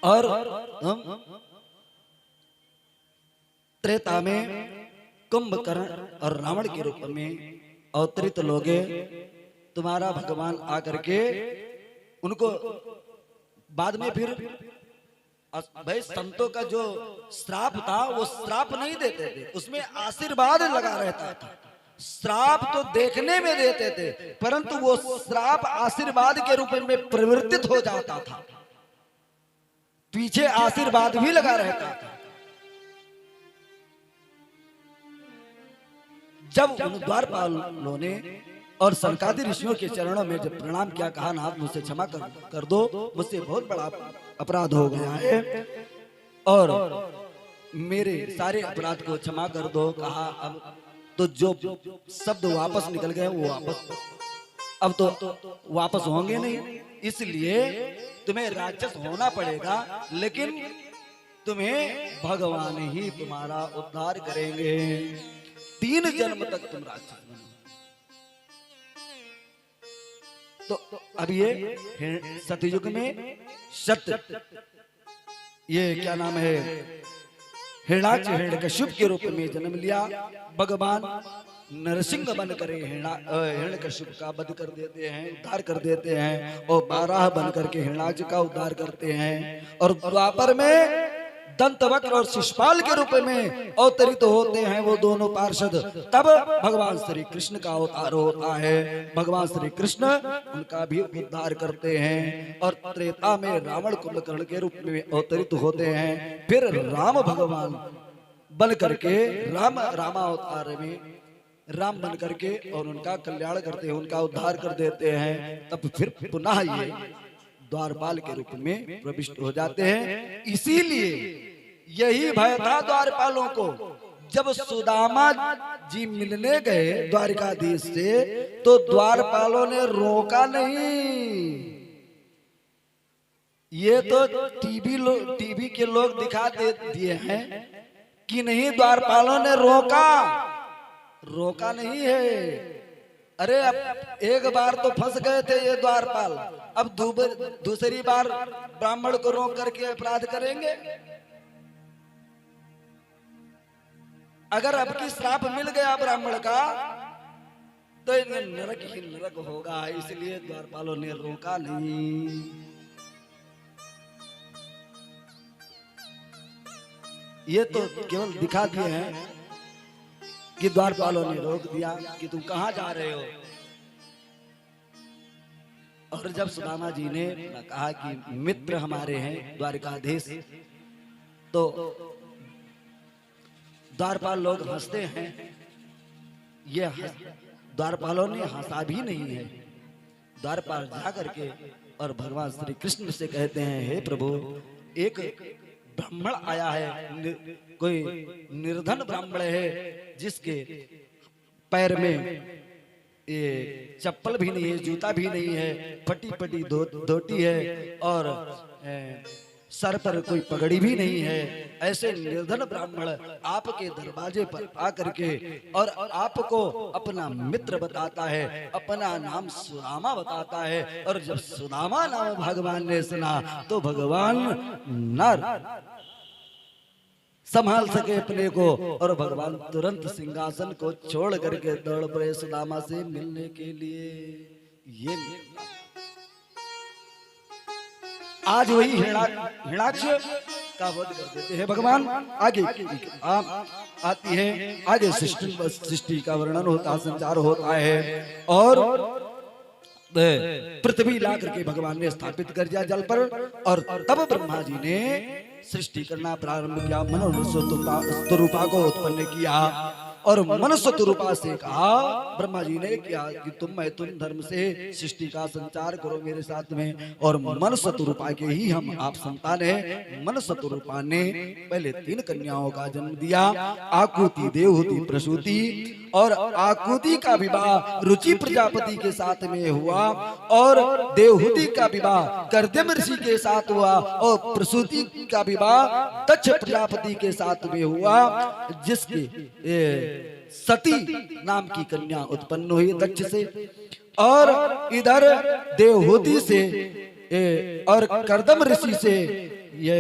और तुम त्रेता में कुंभकर्ण और रावण के रूप में अवतरित लोगे। तुम्हारा भगवान आकर के उनको बाद में फिर भाई संतों का जो श्राप था वो श्राप नहीं देते थे, उसमें आशीर्वाद लगा रहता था। श्राप तो देखने में देते थे परंतु वो श्राप आशीर्वाद के रूप में परिवर्तित हो जाता था, पीछे आशीर्वाद भी लगा रहता था। जब उन द्वारपालों ने और शनकादिक ऋषियों के चरणों में जब प्रणाम किया, कहा नाथ मुझसे क्षमा कर दो, मुझसे बहुत बड़ा अपराध हो गया है और मेरे सारे अपराध को क्षमा कर दो। कहा अब तो जो शब्द वापस निकल गए वो वापस अब तो वापस होंगे नहीं, इसलिए तुम्हें राक्षस होना पड़ेगा, लेकिन तुम्हें भगवान ही तुम्हारा उद्धार करेंगे। 3 जन्म तक तुम राक्षस बनो। तो अब ये सतयुग में सत्य, ये क्या नाम है, हिरणाक्ष हिरण्यकश्यप के रूप में जन्म लिया। भगवान नरसिंह बन कर हिरण्यकश्यप का वध कर देते हैं, उद्धार कर देते हैं, और 12 बन करके हिरणाक्ष का उद्धार करते हैं। और द्वापर में दंतवक्र और शिशुपाल के रूप में अवतरित होते हैं वो दोनों पार्षद। तब भगवान श्री कृष्ण का अवतार होता है। भगवान श्री कृष्ण उनका भी उद्धार करते हैं। और त्रेता में रावण कुंभकर्ण के रूप में अवतरित होते हैं। फिर राम भगवान बन करके रामावतार में राम बन करके और उनका कल्याण करते हैं, उनका उद्धार कर देते हैं। तब फिर पुनः ये द्वारपाल के रूप में प्रविष्ट हो जाते हैं। इसीलिए यही भय था द्वारपालों को। जब सुदामा जी मिलने गए द्वारिकाधीश से, तो द्वारपालों ने रोका नहीं। ये तो टीवी के लोग दिखा दिए हैं कि नहीं, द्वारपालों ने रोका नहीं है। अरे अब एक बार तो फंस गए थे ये द्वारपाल, अब दूसरी बार ब्राह्मण को रोक करके अपराध करेंगे? अगर अब की श्राप मिल गया ब्राह्मण का तो नरक ही नरक होगा। इसलिए द्वारपालों ने रोका नहीं। ये तो केवल दिखा दिए हैं कि द्वारपालों ने रोक दिया कि तुम कहां जा रहे हो। और जब सुदामा जी ने कहा कि मित्र हमारे हैं द्वारिकाधीश, तो द्वारपाल लोग हंसते हैं। ये द्वारपालों ने हंसा भी नहीं है। द्वारपाल जा करके और भगवान श्री कृष्ण से कहते हैं, हे प्रभु, एक ब्राह्मण आया है, कोई निर्धन ब्राह्मण है, जिसके पैर में ये चप्पल भी नहीं है, जूता भी नहीं है, फटी फटी धोती है, और सर पर कोई पगड़ी भी नहीं है। ऐसे निर्धन ब्राह्मण आपके दरवाजे पर आकर के और आपको अपना मित्र बताता है, अपना नाम सुदामा बताता है। और जब सुदामा नाम भगवान ने सुना तो भगवान नर संभाल सके अपने को, और भगवान तुरंत सिंहासन को छोड़ करके दौड़ पड़े सुदामा से मिलने के लिए। ये आज वही हिरण्याक्ष का वध कर देते हैं भगवान। आगे आती है, आगे सृष्टि का वर्णन होता है, संचार होता है, और पृथ्वी ला करके भगवान ने स्थापित कर दिया जल पर। और तब ब्रह्मा जी ने सृष्टि करना प्रारंभ किया, मनुष्य रूपा को उत्पन्न किया। और मनुष्य रूपा से कहा ब्रह्मा जी ने क्या कि तुम धर्म से सृष्टि का संचार करो मेरे साथ में। और मनुष्य रूपा के ही हम आप संतान हैं। मनुष्य रूपा ने पहले 3 कन्याओं का जन्म दिया, आकुति, देवहूति, प्रसूति। और आकुति का विवाह रुचि प्रजापति के साथ में हुआ, और देवहूति का विवाह कर्दम ऋषि के साथ हुआ, और प्रसूति का विवाह दक्ष प्रजापति के साथ में हुआ, जिसके सती नाम की कन्या उत्पन्न हुई दक्ष से। और इधर देवहूति से और कर्दम ऋषि से ये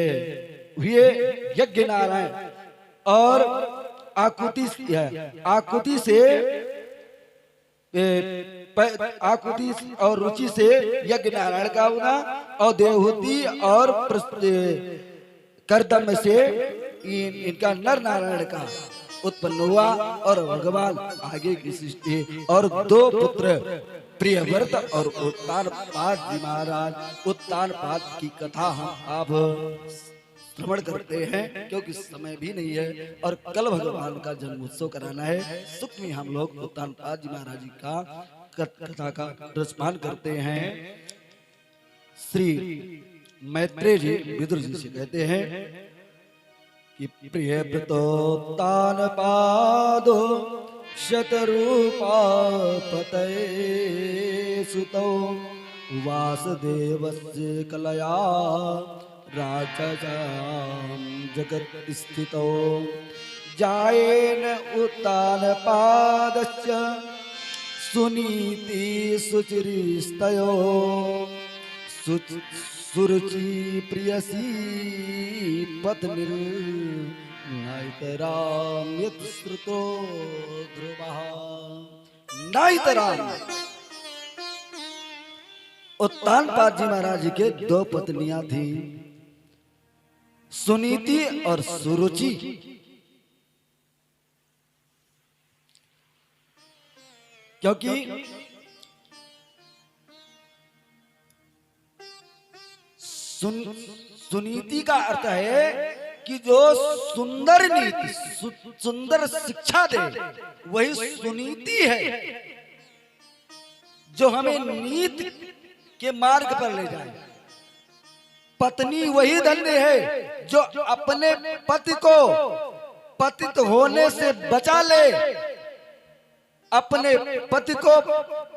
हुए यज्ञ नारायण, और आकुति और रुचि से यज्ञ नारायण का हुआ, और देवहूति और कर्दम से इनका नर नारायण का उत्पन्न हुआ। और भगवान आगे की सृष्टि, और 2 पुत्र प्रियव्रत और उत्तानपाद जी महाराज। उत्तानपाद की कथा हम अब श्रवण करते हैं, क्योंकि समय भी नहीं है और कल भगवान का जन्म उत्सव कराना है। सुख में हम लोग उत्तानपाद जी महाराज जी का कथा का रसपान करते हैं। श्री मैत्रेय जी विदुर जी से कहते हैं कि प्रिय व्रतोत्तानपादो शतरूपा पतये सुतौ वासुदेवस्य कलया राक्षसां जगत् स्थितौ जायेन उत्तानपादस्य सुनीति सुचिरिस्तयो सुरुचि प्रियसी पत्नीर्नाइतराम यत्श्रुतो ध्रुवः। नाइतराम उत्तानपाद जी महाराज जी के दो पत्नियां थी, सुनीति और सुरुचि। क्योंकि सुनीति का अर्थ है कि जो सुंदर नीति सुंदर शिक्षा दे वही सुनीति है, जो हमें नीति के मार्ग पर ले जाए। पत्नी वही धन्य है जो अपने पति को पतित होने से बचा ले, अपने पति को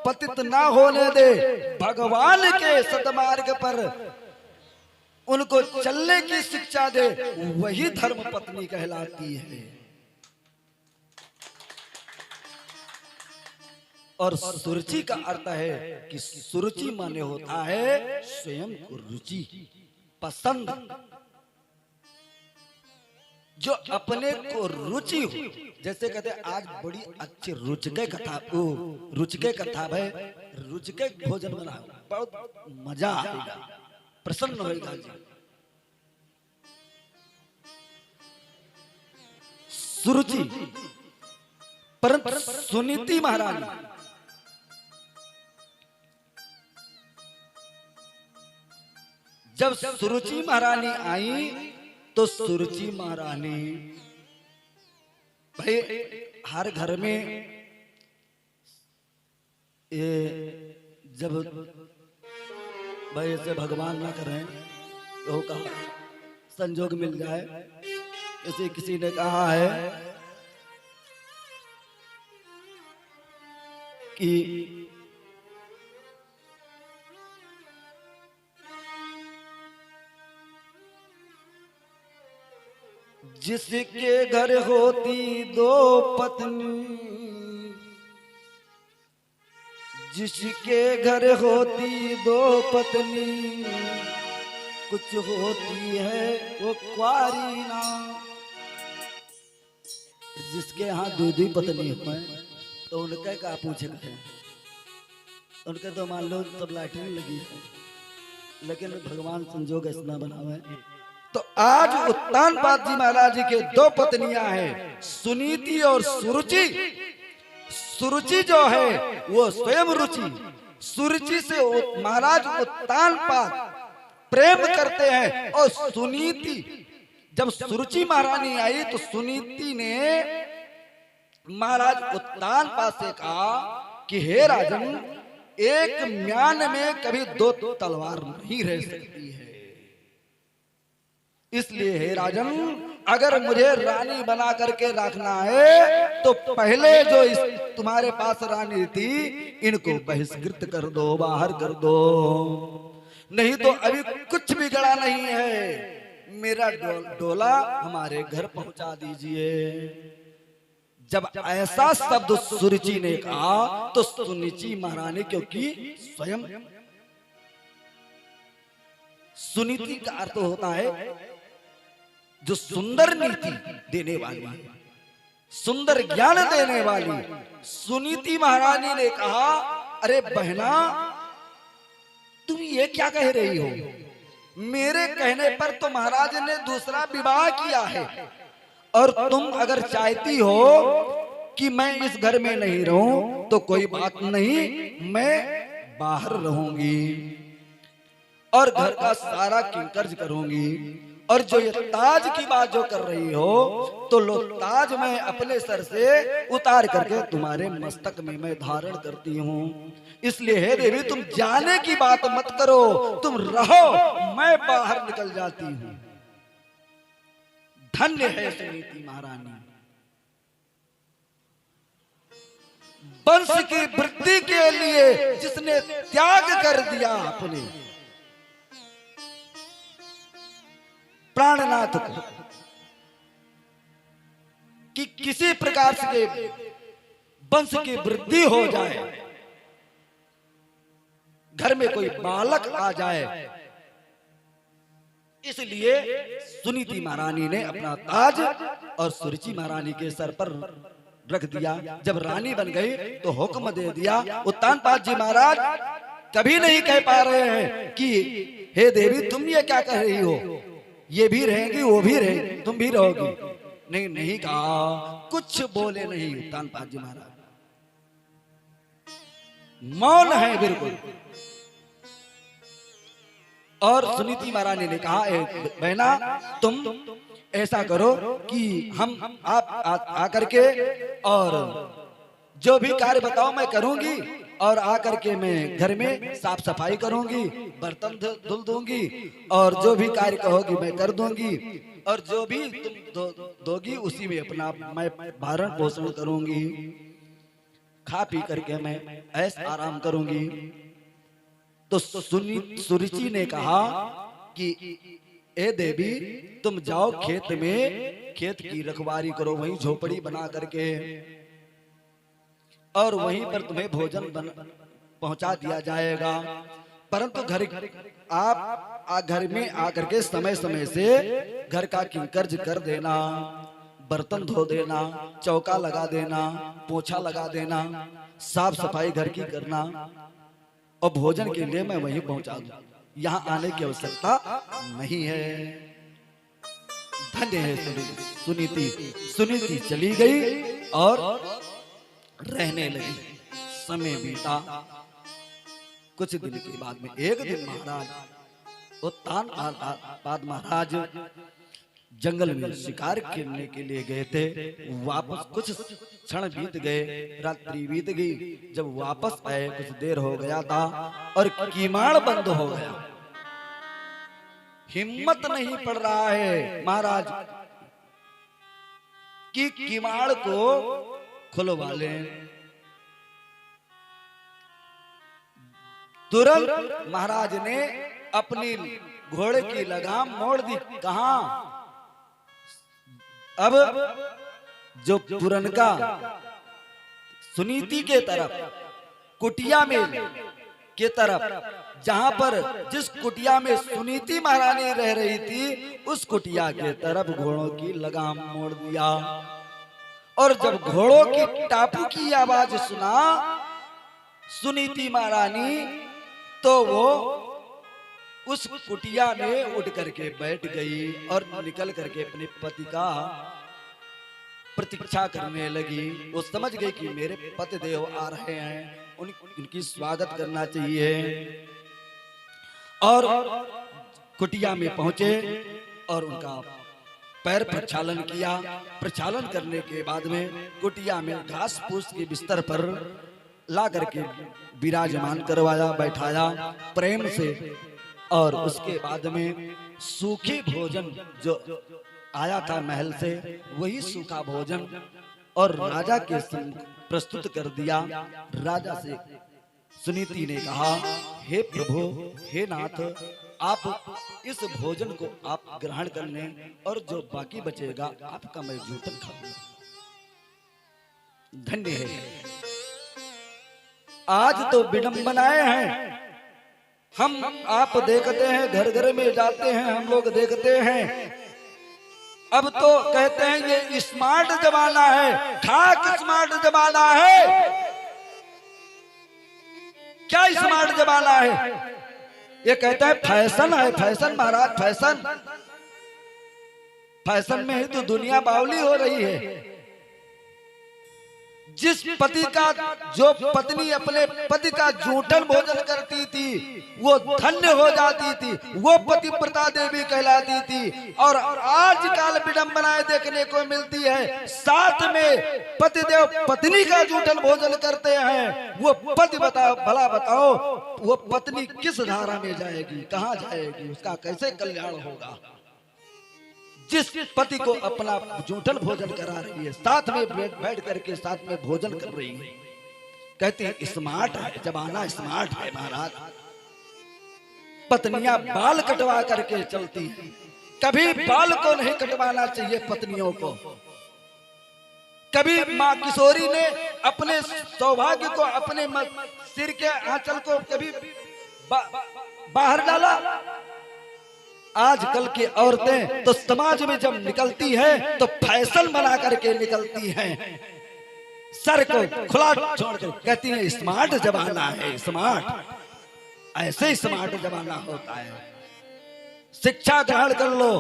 पतित ना होने दे, भगवान के सतमार्ग पर उनको चलने की शिक्षा दे, वही धर्म पत्नी कहलाती है। और सुरुचि का अर्थ है कि सुरुचि माने होता है स्वयं को रुचि पसंद, जो अपने को रुचि हो। जैसे कहते आज बड़ी अच्छी रुचके कथा, रुचके कथा है, रुचके भोजन बनाओ, बहुत मजा आएगा, प्रसन्न होगा जी। सुरुचि परंतु सुनीति महारानी जब सुरुचि महारानी आई तो सुरुचि महारानी भाई हर घर में ये जब भाई ऐसे भगवान ना करें तो कहा संजोग मिल जाए, जैसे किसी ने कहा है कि जिसके घर होती दो पत्नी, जिसके घर होती दो पत्नी, कुछ होती है वो कुंवारी ना। जिसके यहाँ दो दो पत्नी है तो उनके क्या पूछते हैं, उनके तो मान लो सब लाइटिंग लगी है, लेकिन भगवान संजोग ऐसा बनावे। तो आज उत्तानपाद जी महाराज जी के दो पत्नियां हैं, सुनीति और सुरुचि। सुरुचि जो है वो स्वयं रुचि, सुरुचि से महाराज उत्तानपाद प्रेम करते हैं। और सुनीति जब सुरुचि महारानी आई तो सुनीति ने महाराज उत्तानपाद से कहा कि हे राजन, एक म्यान में कभी दो तलवार नहीं रह सकती है, इसलिए हे राजन अगर मुझे रानी बना करके रखना है तो पहले जो इस तुम्हारे पास रानी थी इनको बहिष्कृत कर दो, बाहर कर दो, नहीं तो अभी कुछ बिगड़ा नहीं है, मेरा डोला हमारे घर पहुंचा दीजिए। जब ऐसा शब्द सुरुचि ने कहा तो सुनीति महारानी, क्योंकि स्वयं सुनीति का अर्थ होता है जो सुंदर नीति देने वाली, सुंदर ज्ञान देने वाली। सुनीति महारानी ने कहा अरे बहना तुम ये क्या कह रही हो, मेरे कहने पर तो महाराज ने दूसरा विवाह किया है, और तुम अगर चाहती हो कि मैं इस घर में नहीं रहूं तो कोई बात नहीं, मैं बाहर रहूंगी और घर का सारा किंकर्ज करूंगी। और जो ये ताज की बात जो कर रही हो तो लो ताज मैं अपने सर से उतार करके तुम्हारे मस्तक में मैं धारण करती हूँ। इसलिए हे देवी तुम जाने की बात मत करो, तुम रहो, मैं बाहर निकल जाती हूँ। धन्य है सुनीति महारानी। वंश की वृद्धि के लिए जिसने त्याग कर दिया अपने प्राणनाथ को, कि किसी प्रकार से वंश की वृद्धि हो जाए, घर में कोई बालक आ जाए, इसलिए सुनीति महारानी ने अपना ताज और सुरुचि महारानी के सर पर रख दिया। जब रानी बन गई तो हुक्म दे दिया। उत्तानपाद जी महाराज कभी नहीं कह पा रहे हैं कि हे देवी तुम ये क्या कह रही हो, ये भी रहेंगी वो भी रहेंगी, तुम भी रहोगी। नहीं, नहीं कहा, कुछ बोले नहीं उत्तानपाद जी महाराज, मौन है बिल्कुल। और सुनीति महारानी ने कहा, बहना तुम ऐसा करो कि हम आप आकर के और जो भी कार्य बताओ मैं करूंगी, और आकर के मैं घर में साफ सफाई करूंगी, बर्तन धुल दूंगी, और जो भी कार्य कहोगी मैं कर दूंगी, और जो भी तुम दोगी उसी में अपना मैं भरण पोषण करूंगी, खा पी करके मैं ऐश आराम करूंगी। तो सुरुचि ने कहा कि ए देवी तुम जाओ खेत में, खेत की रखवारी करो, वहीं झोपड़ी बना करके, और वहीं पर तुम्हें भोजन पहुंचा दिया जाएगा। परंतु आप घर में आकर के समय समय से घर का किंकर्ज कर देना, बर्तन धो देना, चौका लगा देना, पोछा लगा देना, साफ सफाई घर की करना, और भोजन के लिए मैं वहीं पहुंचा दूं, यहाँ आने की आवश्यकता नहीं है। धन्य है सुनीति। सुनीति चली गई और रहने लगी। समय बीता। कुछ दिन के बाद में एक दिन महाराज उत्तानपाद महाराज जंगल में शिकार करने के लिए गए थे। वापस कुछ क्षण बीत गए, रात्रि बीत गई। जब वापस आए कुछ देर हो गया था और कीमाड़ बंद हो गया। हिम्मत नहीं पड़ रहा है महाराज कि कीमाड़ को खुलवा लें। तुरंत महाराज ने अपनी घोड़े की लगाम मोड़ दी। कहा? अब जो पुरनका सुनीति के तरफ कुटिया में के तरफ, जहां पर जिस कुटिया में सुनीति महारानी रह रही थी, उस कुटिया के तरफ घोड़ों की लगाम मोड़ दिया। और जब घोड़ों की टापू की आवाज सुना सुनीति महारानी, तो वो उस कुटिया में उठ करके बैठ गई और निकल करके अपने पति का प्रतीक्षा करने लगी। वो समझ गई कि मेरे पति देव आ रहे हैं, उनकी स्वागत करना चाहिए। और कुटिया में पहुंचे और उनका पैर प्रक्षालन किया। प्रक्षालन करने के बाद में कुटिया में घास फूस के बिस्तर पर ला करके विराजमान करवाया, बैठाया प्रेम से। और उसके बाद में सूखी भोजन जो आया था महल से, वही सूखा भोजन और राजा के संग प्रस्तुत कर दिया। राजा से सुनीति ने कहा, हे प्रभु, हे नाथ, आप इस भोजन को आप ग्रहण कर लें और जो बाकी बचेगा आपका मैं जूठन खाऊंगा। धन्य है। आज तो विडंबनाएं हैं। हम आप देखते हैं, घर घर में जाते हैं, हम लोग देखते हैं। अब तो कहते हैं ये स्मार्ट जमाना है। ठाक स्मार्ट जमाना है। क्या स्मार्ट जमाना है? ये कहता है फैशन है। फैशन महाराज, फैशन। फैशन में ही तो दुनिया बावली हो रही है। जिस पति का, जो पत्नी अपने पति का जूठन भोजन करती थी, वो धन्य हो जाती थी, वो पतिव्रता देवी कहलाती थी। और आजकल विडंबनाएं देखने को मिलती है, साथ में पतिदेव पत्नी का जूठन भोजन करते हैं। वो पति बताओ, भला बताओ, वो पत्नी किस धारा में जाएगी, कहाँ जाएगी, उसका कैसे कल्याण होगा? जिस पति को अपना जूठन भोजन करा रही है, साथ में बैठ करके साथ में भोजन कर रही है, कहते हैं स्मार्ट है, जमाना स्मार्ट है महाराज। पत्नियां बाल कटवा करके चलती हैं, कभी बाल को नहीं कटवाना चाहिए पत्नियों को। कभी माँ किशोरी ने अपने सौभाग्य को, अपने सिर के आंचल को कभी बाहर डाला। आजकल की औरतें तो समाज में जब निकलती हैं तो फैशन बना करके निकलती हैं, सर को खुला छोड़कर कहती हैं स्मार्ट जमाना है, स्मार्ट। ऐसे ही स्मार्ट जमाना होता है। शिक्षा ग्रहण कर लो,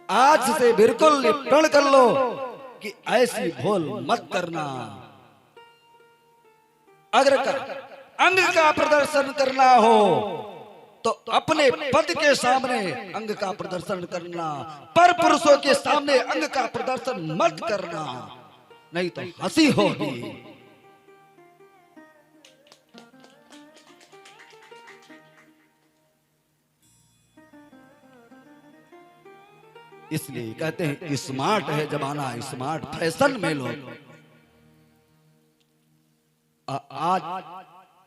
आज से बिल्कुल प्रण कर लो कि ऐसी भूल मत करना। अगर अंग का प्रदर्शन करना हो तो अपने पद के सामने अंग का प्रदर्शन करना, पर पुरुषों के सामने अंग का प्रदर्शन मत करना, नहीं तो हंसी होगी। इसलिए कहते हैं स्मार्ट है जमाना, स्मार्ट फैशन में लोग। आज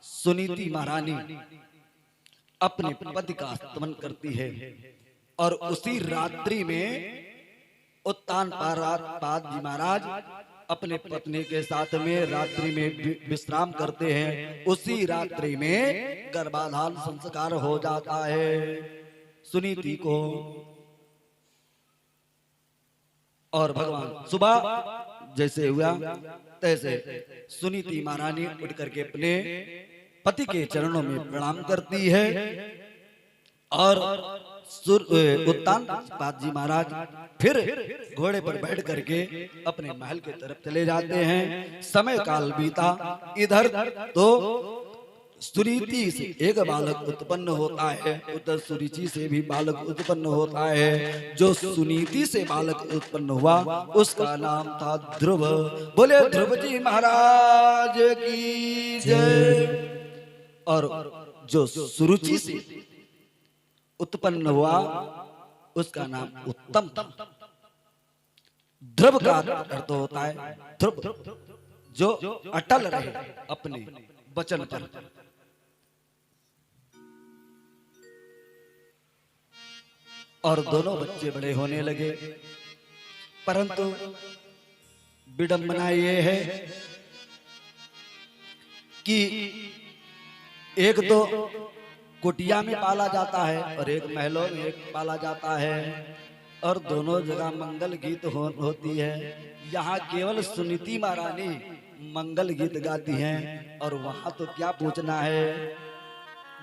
सुनीति महारानी अपने पति का स्तमन करती है और उसी रात्रि में उत्तान पाद जी महाराज अपने पत्नी के साथ में रात्रि में विश्राम करते हैं। उसी रात्रि में गर्भाधान संस्कार हो जाता है सुनीति को। और भगवान सुबह जैसे हुआ तैसे सुनीति महारानी उठ करके अपने पति के चरणों में प्रणाम करती है और उत्तान पाद जी महाराज फिर घोड़े पर बैठ करके अपने महल की तरफ चले जाते हैं। समय काल बीता, इधर तो सुनीति से एक बालक उत्पन्न होता है, उधर सुरुचि से भी बालक उत्पन्न होता है। जो सुनीति से बालक उत्पन्न हुआ उसका नाम था ध्रुव। बोले ध्रुव जी महाराज की जय। और जो सुरुचि से उत्पन्न हुआ उसका नाम उत्तम था। ध्रुव का अर्थ होता है ध्रुव, जो अटल रहे अपने वचन पर। और दोनों बच्चे बड़े होने लगे, परंतु विडंबना ये है कि एक तो कुटिया में पाला जाता है और एक महलों में पाला जाता है, और दोनों जगह मंगल गीत होती है। यहाँ केवल सुनीति महारानी मंगल गीत गाती हैं और वहां तो क्या पूछना है,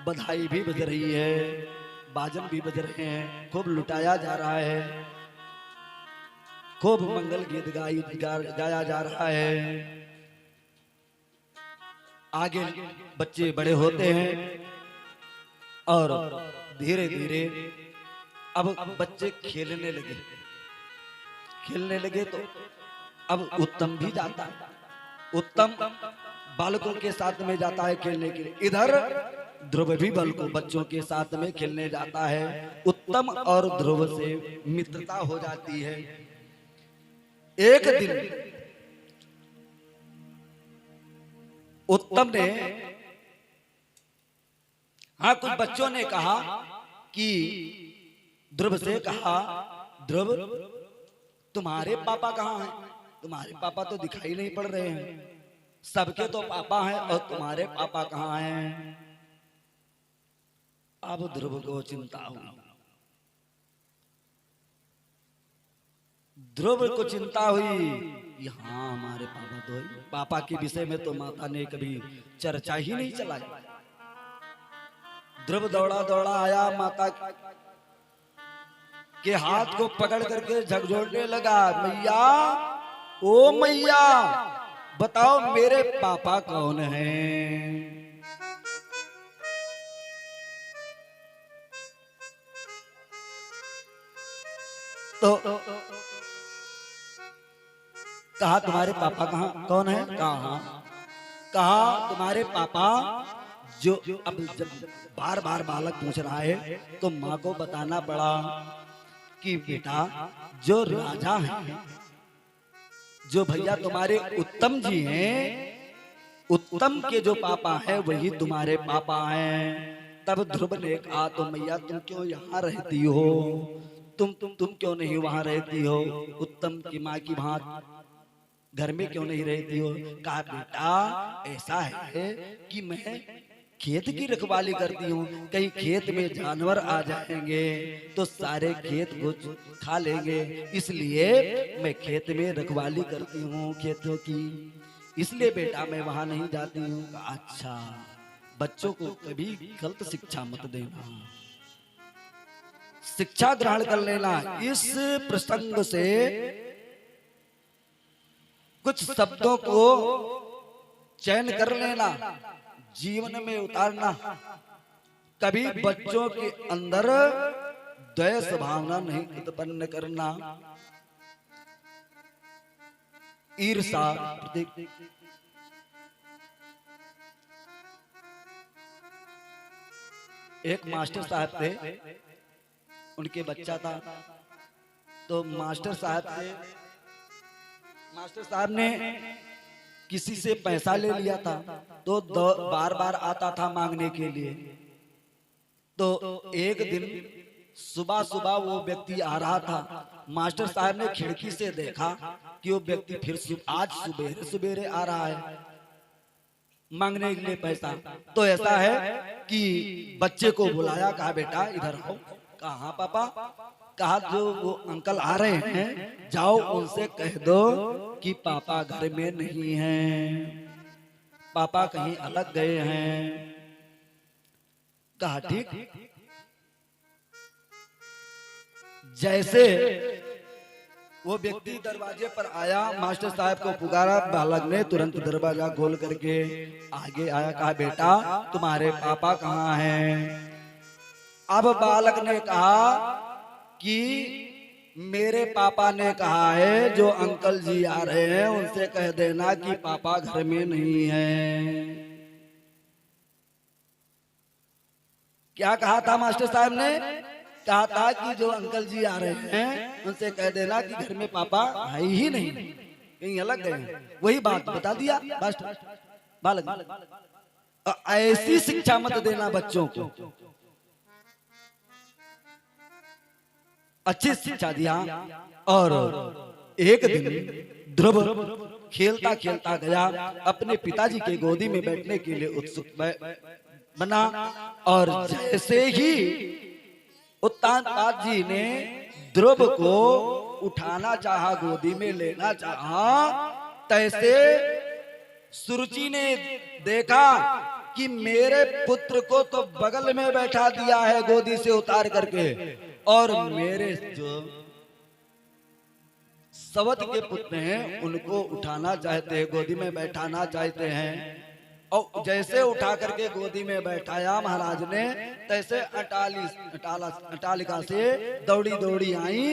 बधाई भी बज रही है, बाजन भी बज रहे हैं, खूब लुटाया जा रहा है, खूब मंगल गीत गाया जा रहा है। आगे बच्चे बड़े होते हैं और धीरे धीरे अब बच्चे खेलने लगे तो अब उत्तम भी जाता है। उत्तम बालकों के साथ में जाता है खेलने के लिए, इधर ध्रुव भी बच्चों के साथ में खेलने जाता है। उत्तम और ध्रुव से मित्रता हो जाती है। एक दिन उत्तम ने, हाँ कुछ बच्चों ने कहा कि ध्रुव से कहा, ध्रुव तुम्हारे पापा कहाँ हैं? तुम्हारे पापा तो दिखाई नहीं पड़ रहे हैं, सबके तो पापा हैं और तुम्हारे पापा कहाँ हैं? अब ध्रुव को चिंता हुई। ध्रुव को चिंता हुई, हाँ हमारे पापा तो है, पापा के विषय में तो माता ने कभी चर्चा ही नहीं चलाई। ध्रुव दौड़ा दौड़ा आया, माता के हाथ को पकड़ करके झकझोरने लगा, मैया ओ मैया बताओ मेरे पापा कौन हैं? तो कहा तुम्हारे पापा कौन है? कहा तुम्हारे पापा जो अब जब बार बार बालक पूछ रहा है तो माँ को बताना पड़ा कि बेटा जो राजा हैं, जो भैया तुम्हारे उत्तम जी हैं, उत्तम के जो पापा हैं वही तुम्हारे पापा हैं। तब ध्रुव ने कहा तो मैया तुम क्यों यहाँ रहती हो, तुम क्यों नहीं वहां रहती हो, उत्तम की माँ की भांति घर में क्यों नहीं रहती हो। कहा बेटा ऐसा है कि मैं खेत की रखवाली करती हूँ, कहीं खेत में जानवर आ जाएंगे तो सारे खेत को खा लेंगे, इसलिए मैं खेत में रखवाली करती हूँ खेतों की, इसलिए बेटा मैं वहां नहीं जाती हूँ। अच्छा, बच्चों को कभी गलत शिक्षा मत देना, शिक्षा ग्रहण कर लेना। इस प्रसंग से कुछ शब्दों को चयन कर लेना, जीवन में उतारना। कभी बच्चों के अंदर द्वेष भावना नहीं उत्पन्न करना, ईर्षा प्रति। एक मास्टर साहब थे, उनके बच्चा था, तो मास्टर साहब ने किसी से पैसा ले लिया था, तो बार बार आता था मांगने के लिए। तो एक दिन सुबह सुबह वो व्यक्ति आ रहा था, मास्टर साहब ने खिड़की से देखा कि वो व्यक्ति फिर आज सुबेरे सुबेरे आ रहा है मांगने के लिए पैसा। तो ऐसा है कि बच्चे को बुलाया, कहा बेटा इधर आओ। कहा पापा, कहा जो वो अंकल आ रहे हैं जाओ उनसे कह दो कि पापा घर में नहीं हैं, पापा कहीं अलग गए हैं। कहा ठीक। जैसे वो व्यक्ति दरवाजे पर आया, मास्टर साहब को पुकारा, बालक ने तुरंत दरवाजा खोल करके आगे आया, कहा बेटा तुम्हारे पापा कहाँ हैं। अब बालक ने कहा कि मेरे पापा ने कहा है जो अंकल जी आ रहे हैं उनसे कह देना कि पापा घर में नहीं हैं। क्या कहा था मास्टर साहब ने? कहा था कि जो अंकल जी आ रहे हैं उनसे कह देना कि घर में पापा है ही नहीं, कहीं अलग गए। वही बात बता दिया बालक। ऐसी शिक्षा मत देना बच्चों को, अच्छी शिक्षा दिया। और एक दिन ध्रुव खेलता खेलता गया, अपने पिताजी के गोदी में बैठने के लिए उत्सुक बना। और जैसे ही उत्तानपाद जी ने ध्रुव को उठाना चाहा, गोदी में लेना चाहा, तैसे सुरुचि ने देखा कि मेरे पुत्र को तो बगल में बैठा दिया है गोदी से उतार करके, और मेरे जो सवत के पुत्र हैं उनको उठाना चाहते हैं, गोदी में बैठाना चाहते हैं। और जैसे उठा करके गोदी में बैठाया महाराज ने, तैसे अटालिका से दौड़ी दौड़ी आई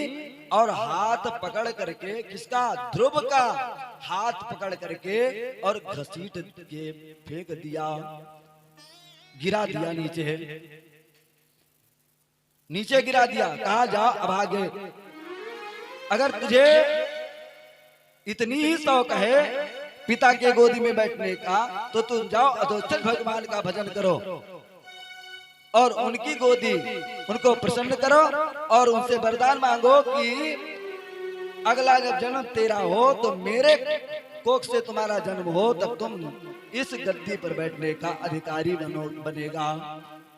और हाथ पकड़ करके, किसका? ध्रुव का हाथ पकड़ करके और घसीट के फेंक दिया, गिरा दिया नीचे गिरा दिया। कहा जा अब आगे, अगर तुझे इतनी ही शौक है पिता के गोदी में बैठने का तो तुम जाओ अधोक्षज भगवान का भजन करो और उनकी गोदी उनको प्रसन्न करो और उनसे वरदान मांगो कि अगला जब जन्म तेरा हो तो मेरे कोख से तुम्हारा जन्म हो, तब तुम इस गद्दी पर बैठने का अधिकारी बनेगा,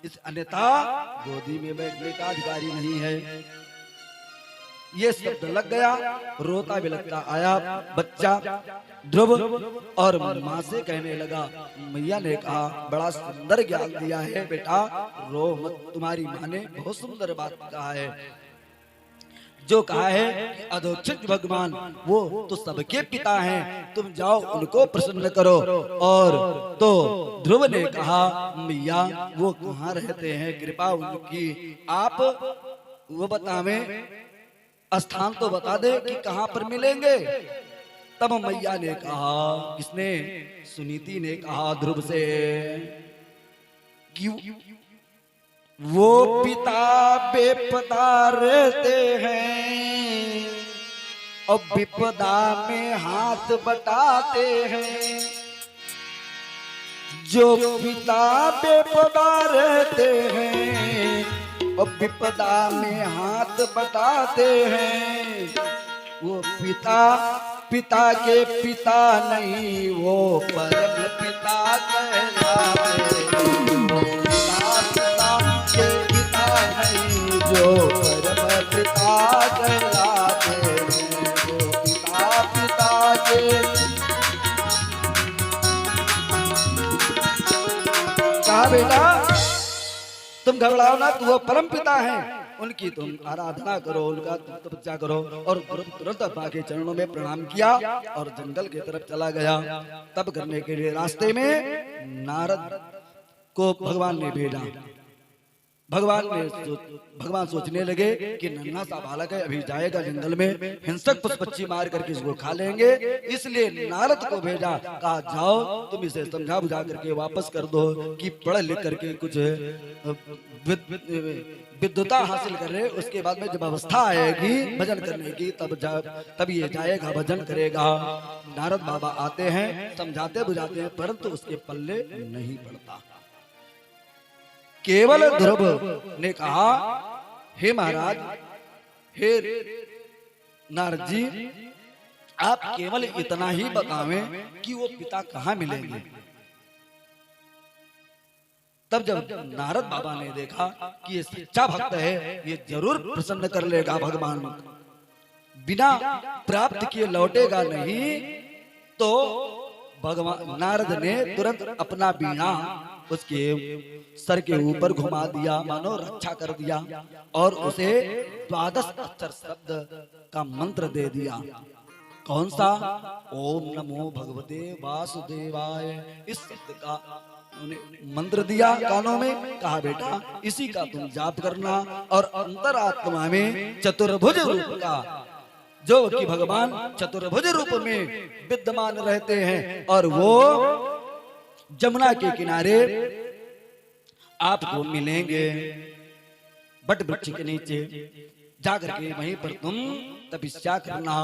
इस अन्यथा गोदी में बैठने का अधिकारी नहीं है। ये शब्द लग गया, रोता भी लगता आया बच्चा ध्रुव और माँ से कहने लगा। मैया ने कहा बड़ा सुंदर ज्ञान दिया है बेटा, रो मत, तुम्हारी माँ ने बहुत सुंदर बात कहा है। जो कहा है अधोक्षज भगवान वो तो सबके पिता हैं, तुम जाओ उनको प्रसन्न करो। और तो ध्रुव ने कहा मैया वो कहाँ रहते हैं, कृपा उनकी आप वो बतावें, स्थान तो बता दे कि कहां पर मिलेंगे। तब मैया ने कहा, किसने? सुनीति ने कहा ध्रुव से, वो पिता बेपदा रहते हैं और विपदा में हाथ बटाते हैं। जो पिता बेपदा रहते हैं और विपदा में हाथ बटाते हैं, वो पिता पिता के पिता नहीं, वो परम पिता कहलाते हैं। पिता के पिता नहीं, जो परम पिता कहलाते हैं। वो पिता के कहा बेटा तुम घबराओ ना, तू वो परम पिता है, उनकी तुम आराधना करो, उनका तपस्या करो। और तुरंत अब्बा के चरणों में प्रणाम किया और जंगल की तरफ चला गया। तब करने के लिए रास्ते में नारद को भगवान ने भेजा। भगवान सोचने लगे कि नन्हा सा बालक है, अभी जाएगा जंगल में, हिंसक पशु मार करके इसको खा लेंगे, इसलिए नारद को भेजा। कहा जाओ तुम इसे समझा बुझा करके वापस कर दो कि पढ़ लिख करके कुछ विद्वता हासिल कर रहे, उसके बाद में जब अवस्था आएगी भजन करने की तब ये जाएगा भजन करेगा। नारद बाबा आते हैं, समझाते बुझाते हैं, परंतु उसके पल्ले नहीं पड़ता। केवल ध्रुव ने कहा हे महाराज, हे नारद जी, आप केवल इतना ही बतावें कि वो पिता कहाँ मिलेंगे। तब जब नारद बाबा ने देखा कि ये सच्चा भक्त है, ये जरूर प्रसन्न कर लेगा भगवान, बिना प्राप्त किए लौटेगा नहीं, तो भगवान नारद ने तुरंत अपना बीणा उसके सर के ऊपर घुमा दिया, मानो रक्षा कर दिया, और उसे 12 अक्षर शब्द का मंत्र दे दिया। कौन सा? ओम नमो भगवते वासुदेवाय। इस शब्द का मंत्र दिया कानों में। कहा बेटा इसी का तुम जाप करना, और अंतरात्मा में चतुर्भुज रूप का, जो कि भगवान चतुर्भुज रूप में विद्यमान रहते हैं, और वो जमुना के किनारे आपको मिलेंगे, बट वृक्ष के नीचे जाकर के वहीं पर तुम तपस्या करना।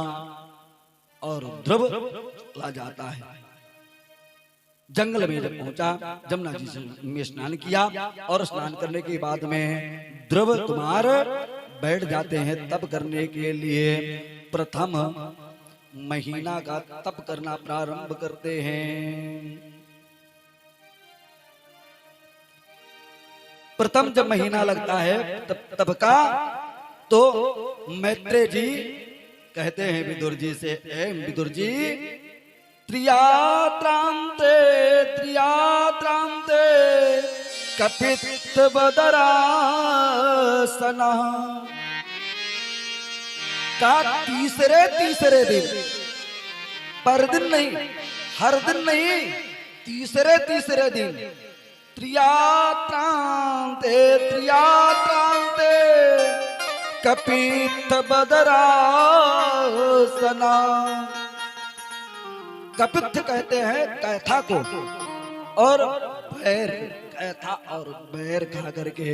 और ध्रुव चला जाता है। जंगल में जब पहुंचा, जमुना जी में स्नान किया, और स्नान करने के बाद में ध्रुव कुमार बैठ जाते हैं तप करने के लिए। प्रथम महीना का तप करना प्रारंभ करते हैं। प्रथम जब महीना लगता है तब का, तो मैत्रेय जी कहते हैं विदुर जी से, ए विदुर जी, त्रियात्रांते कपित बदरासना का तीसरे दिन, पर दिन नहीं, हर दिन नहीं, तीसरे दिन त्रियात्रांते कपित बदरासना। कपित कहते हैं कैथा को, और बैर, कैथा और बैर खा करके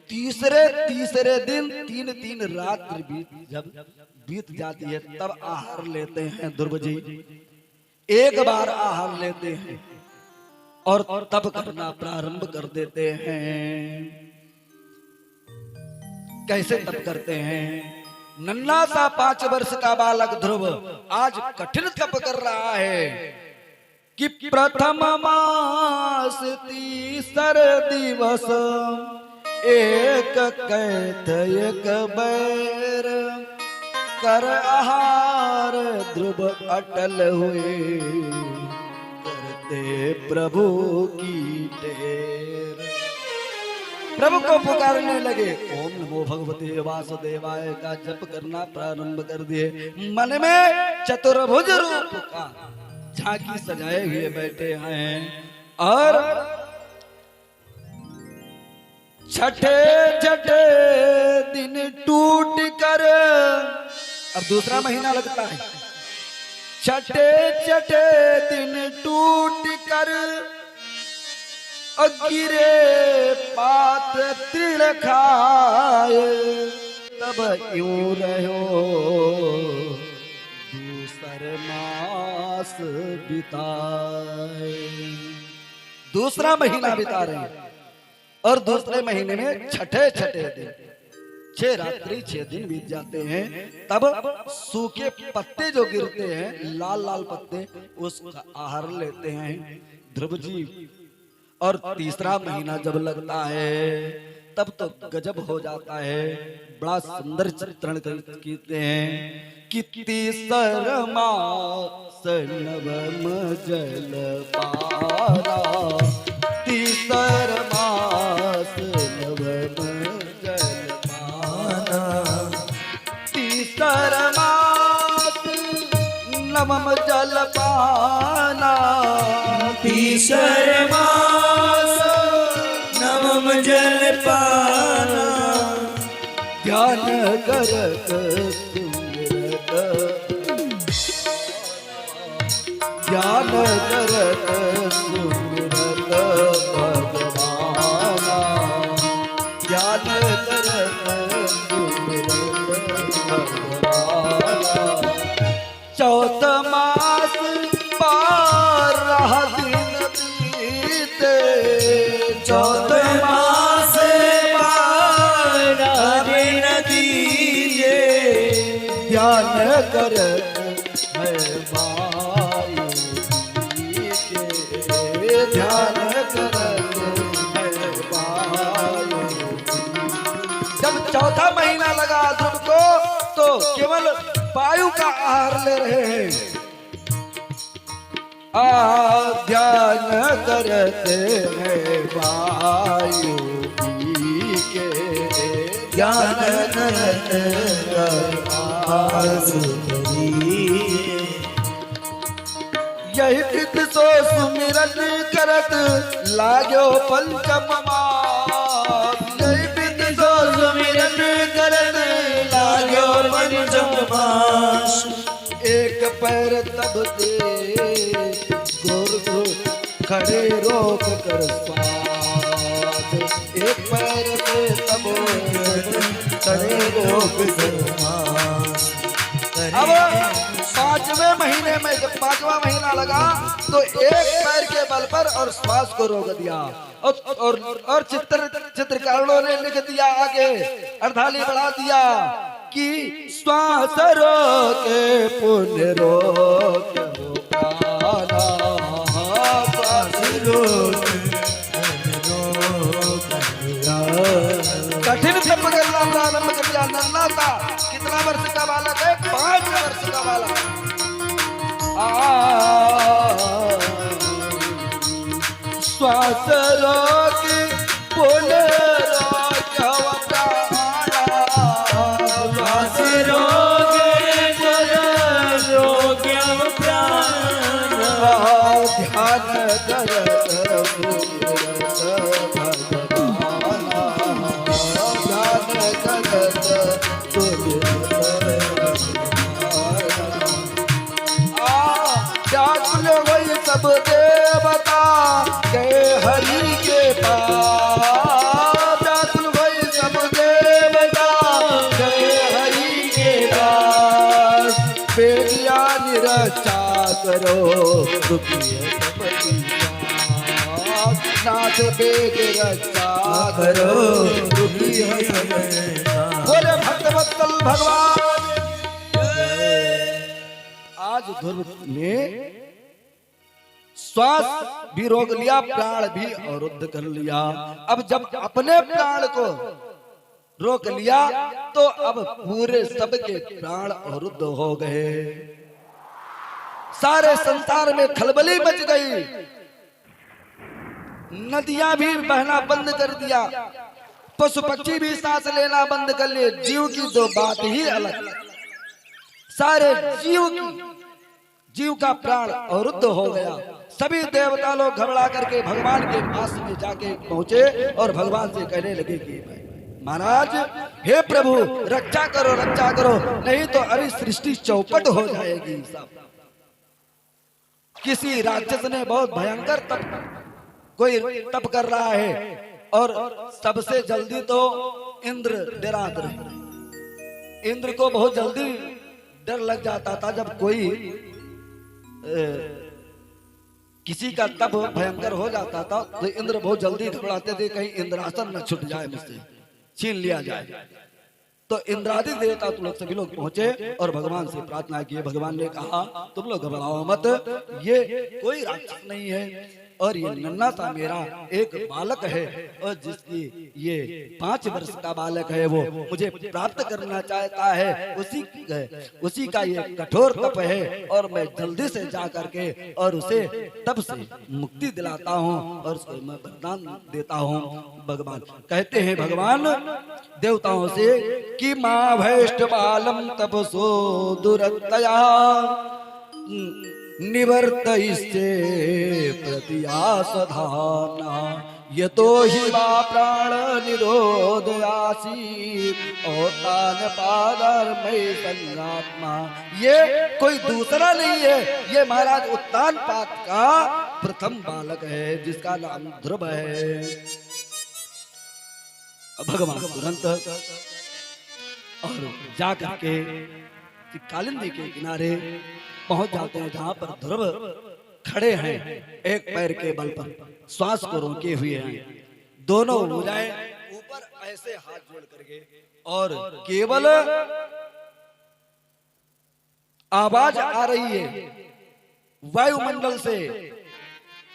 तीसरे दिन 3 रात्रि जब बीत जाती है, तब आहार लेते हैं ध्रुव जी। एक बार आहार लेते हैं और तब करना प्रारंभ कर देते हैं। कैसे तप करते हैं? नन्हा सा 5 वर्ष का बालक ध्रुव आज कठिन तप कर रहा है कि प्रथम मास 30 दिवस, एक कैथ एक बैर, कर आहार ध्रुव अटल हुए, करते प्रभु की टेर। प्रभु को पुकारने लगे, ओम नमो भगवते वासुदेवाय का जप करना प्रारंभ कर दिए। मन में चतुर्भुज रूप का झांकी सजाए हुए बैठे हैं, और छठे दिन टूट कर, अब दूसरा महीना लगता है, छठे दिन टूट कर गिरे पात तिल खाए तब यूं रहो दूसर मास बिताए। दूसरा महीना बिता रहे हैं और दूसरे महीने में छठे दिन 6 रात्रि 6 दिन बीत जाते हैं। तब सूखे पत्ते जो गिरते हैं लाल लाल पत्ते उसका आहार लेते हैं ध्रुव जी। और तीसरा महीना जब लगता है तब तो गजब हो जाता है। बड़ा सुंदर चित्रण कहते हैं कि तीसर मास नवम जल पारा, तीसर मास नवम जल पारा, तीसर मास नवम जल पाना, तीसर मास नवम जल पाना, ध्यान करत सुमिरत, ध्यान करत सुमिरत भगवाना, ध्यान करत सुमिरत भगवाना। चौथ मास पार रहा दिन बीते, चौथ मास पार दिन दीजे, ध्यान करत है वायु के, ध्यान करत है वायु। जब चौथा महीना लगा ध्रुव को तो केवल वायु का आहार ले रहे हैं। ध्यान करते हैं वायु के, ज्ञान करते यही विद सो सुमिरन करत लागो पंचम मास, यही विद सो सुमिरन करत लागो पंचम मास। एक पैर तब दे गुरु खड़े रोक कर श्वास, एक पैर से तब खड़े रोक कर श्वास। अब 5वें महीने में जब 5वां महीना लगा तो एक पैर के बल पर और श्वास को रोक दिया और चित्रकारों ने लिख दिया आगे अर्धाली बढ़ा दिया कि श्वास रोके पुण्य रोक होगाना, श्वास रोके कठिन तप करना प्रारंभ कर दिया। नन्ना था, कितना वर्ष का बालक है? 5 वर्ष का बालक। श्वास रोक पुण्य रोक होगाना, श्वास रोक रोक प्राण, ध्यान करत भगवाना, ध्यान करत व्याकुल वही सब देवता के हरि के पास, व्याकुल वही सब देवता के हरि के पास। बेदिया निरचा करो रुकिए सबकी सांस, नाथ बेग रक्षा करो रुकिए सबकी सांस। बोले भक्तवत्सल भगवान। आज ध्रुव ने श्वास भी रोक लिया, प्राण भी अवरुद्ध कर लिया। अब जब अपने प्राण को रोक लिया तो अब पूरे सबके प्राण अवरुद्ध हो गए। सारे संसार में खलबली मच गई, नदियां भी बहना बंद कर दिया, पशु पक्षी भी सांस लेना बंद कर लिए। जीव की तो बात ही अलग, सारे जीव का प्राण अवरुद्ध हो गया। सभी देवता लोग घबरा करके भगवान के पास में जाके पहुंचे और भगवान से कहने लगे कि महाराज, हे प्रभु, रक्षा करो, रक्षा करो, नहीं तो अभी सृष्टि चौपट हो जाएगी। सब किसी राक्षस ने बहुत भयंकर तप कोई तप कर रहा है और सबसे जल्दी तो इंद्र डरात रहे। इंद्र को बहुत जल्दी डर लग जाता था जब कोई किसी का तप भयंकर हो जाता था तो इंद्र बहुत जल्दी घबराते थे कहीं इंद्रासन न छूट जाए, मुझसे छीन लिया जाए। तो इंद्रादि देवता तुम लोग सभी लोग पहुंचे और भगवान से प्रार्थना की। भगवान ने कहा तुम लोग घबराओ मत, ये कोई राक्षस नहीं है और ये नन्हा सा मेरा एक बालक है और जिसकी ये 5 वर्ष का बालक है वो मुझे प्राप्त करना चाहता है, उसी का ये कठोर तप है और मैं जल्दी से जा करके और उसे तप से मुक्ति दिलाता हूँ और उसको मैं वरदान देता हूँ। भगवान कहते हैं भगवान देवताओं से कि माँ भैष्ट बालम तपसो दुरतया निवर्तयिष्ये प्रतियासधाना यतो हि वा प्राण निरोधयासि औतान पादर्मय संगात्मा। ये कोई दूसरा नहीं है, ये महाराज उत्तान पाद का प्रथम बालक है जिसका नाम ध्रुव है। भगवान तुरंत और जाकर के कालिंदी के किनारे पहुंच जाते हैं जहां पर ध्रुव खड़े हैं, एक पैर के बल पर श्वास को रोके हुए हैं, दोनों भुजाएं ऊपर ऐसे हाथ जोड़ करके और केवल आवाज आ रही है वायुमंडल से।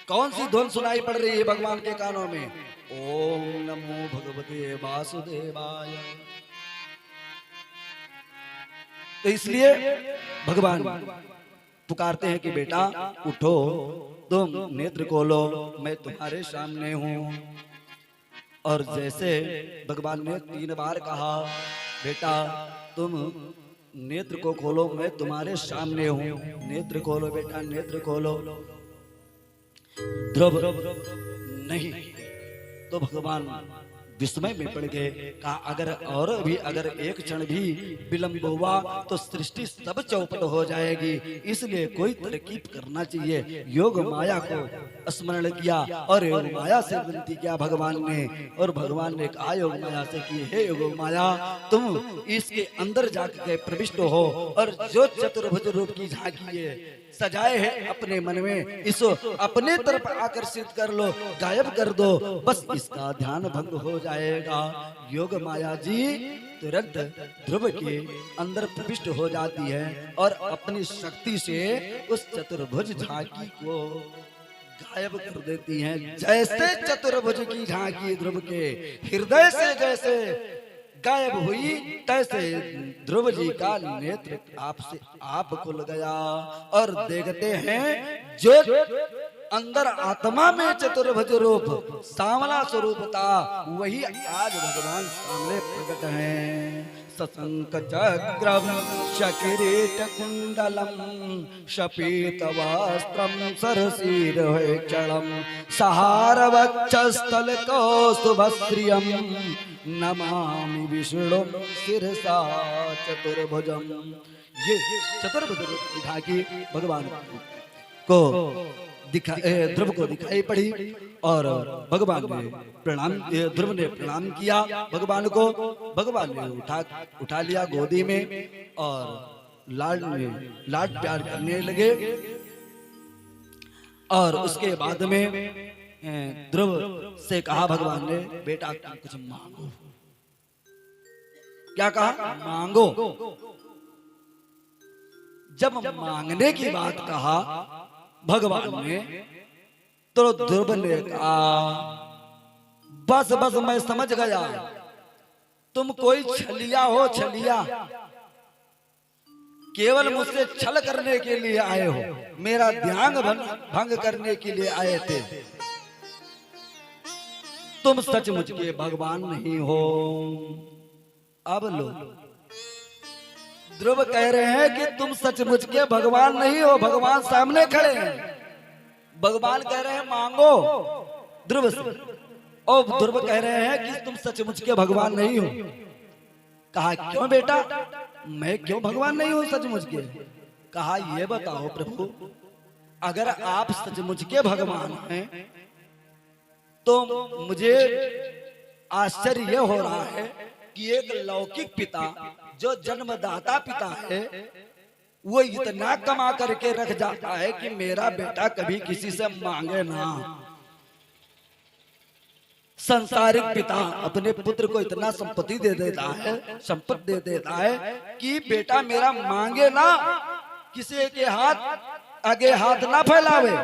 कौन सी धुन सुनाई पड़ रही है भगवान के कानों में? ओम नमो भगवते वासुदेवाय। तो इसलिए भगवान पुकारते हैं कि बेटा उठो, तुम नेत्र खोलो, मैं तुम्हारे सामने हूं। और जैसे भगवान ने 3 बार कहा बेटा तुम नेत्र को खोलो, मैं तुम्हारे सामने हूं, नेत्र खोलो बेटा, नेत्र खोलो। ध्रुव नहीं तो भगवान विस्मय में पड़ गए। कहा अगर एक क्षण भी विलंब हुआ तो सृष्टि सब चौपट हो जाएगी, इसलिए कोई तरकीब करना चाहिए। योग माया को स्मरण किया और योग माया से विनती किया भगवान ने, और भगवान ने कहा योग माया से कि हे योग माया तुम इसके अंदर जाकर प्रविष्ट हो और जो चतुर्भुज रूप की झांकी है सजाए है अपने मन में, इसको अपने तरफ आकर्षित कर लो, गायब कर दो, बस इसका ध्यान भंग हो जाएगा। योग माया जी तुरंत ध्रुव के अंदर प्रविष्ट हो जाती है और अपनी शक्ति से उस चतुर्भुज झांकी को गायब कर देती हैं। जैसे चतुर्भुज की झांकी ध्रुव के हृदय से जैसे गायब हुई, तैसे ध्रुव जी का नेत्र आपसे आप खुल गया और देखते हैं जो अंदर आत्मा में चतुर्भुज रूप सांवला स्वरूप था वही आज भगवान सामने प्रकट है। सशंक चक्रम शकिरीट कुंडलम शपीत वस्त्रम सरसीरक्षणम सहारवक्षस्थल कौस्तुभश्रियम नमामि विष्णु शिरसा चतुर्भुजम। ये चतुर्भुज झांकी भगवान को ध्रुव को दिखाई पड़ी और भगवान ने ध्रुव ने प्रणाम किया भगवान को। भगवान ने उठा लिया गोदी में और लाड प्यार करने लगे। और उसके बाद में ध्रुव से कहा भगवान ने बेटा तुम कुछ मांगो। क्या कहा? मांगो। जब मांगने की बात कहा भगवान ने तो ध्रुव ने कहा बस बस मैं समझ गया, तुम कोई छलिया हो, छलिया, केवल मुझसे छल करने के लिए आए हो, मेरा ध्यान भंग करने के लिए आए थे, तुम सचमुच के भगवान नहीं हो। अब लो, ध्रुव कह रहे हैं कि तुम सचमुच के भगवान नहीं हो, भगवान सामने खड़े हैं। भगवान कह रहे हैं मांगो ध्रुव से, और ध्रुव कह रहे हैं कि तुम सचमुच के भगवान नहीं हो। कहा क्यों बेटा, मैं क्यों भगवान नहीं हूं सचमुच के? कहा ये बताओ प्रभु, अगर आप सचमुच के भगवान हैं तो मुझे आश्चर्य यह हो रहा है कि एक लौकिक पिता जो जन्मदाता पिता है वो इतना कमा करके रख जाता है कि मेरा बेटा कभी किसी से मांगे ना। संसारिक पिता अपने पुत्र को इतना संपत्ति दे देता है, संपत्ति दे देता है कि बेटा मेरा मांगे ना, किसी के हाथ आगे हाथ ना फैलावे।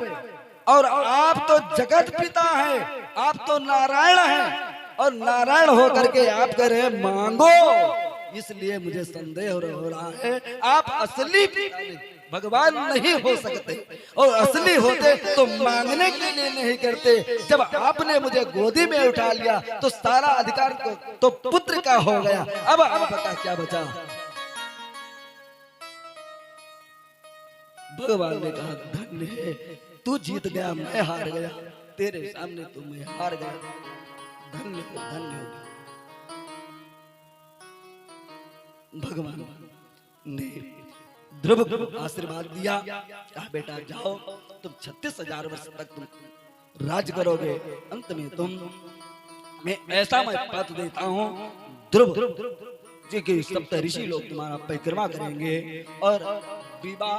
और आप तो जगत पिता है, आप तो नारायण हैं, और नारायण होकर के आप कह रहे हैं मांगो। इसलिए मुझे संदेह हो रहा है आप असली भगवान नहीं हो सकते, और असली होते तो मांगने के लिए नहीं करते। जब आपने मुझे गोदी में उठा लिया तो सारा अधिकार तो पुत्र का हो गया। अब बता क्या बचा। भगवान ने कहा धन्य है, तू जीत गया, मैं हार गया, तेरे सामने तू मैं हार गया, धन्य हो, धन्य हो। भगवान ने ध्रुव को आशीर्वाद दिया, कहा बेटा जाओ, तुम 36,000 वर्ष तक तुम राज करोगे, अंत में मैं ऐसा पद देता हूँ, ध्रुव जी के सप्त ऋषि लोग तुम्हारा परिक्रमा करेंगे और विवाह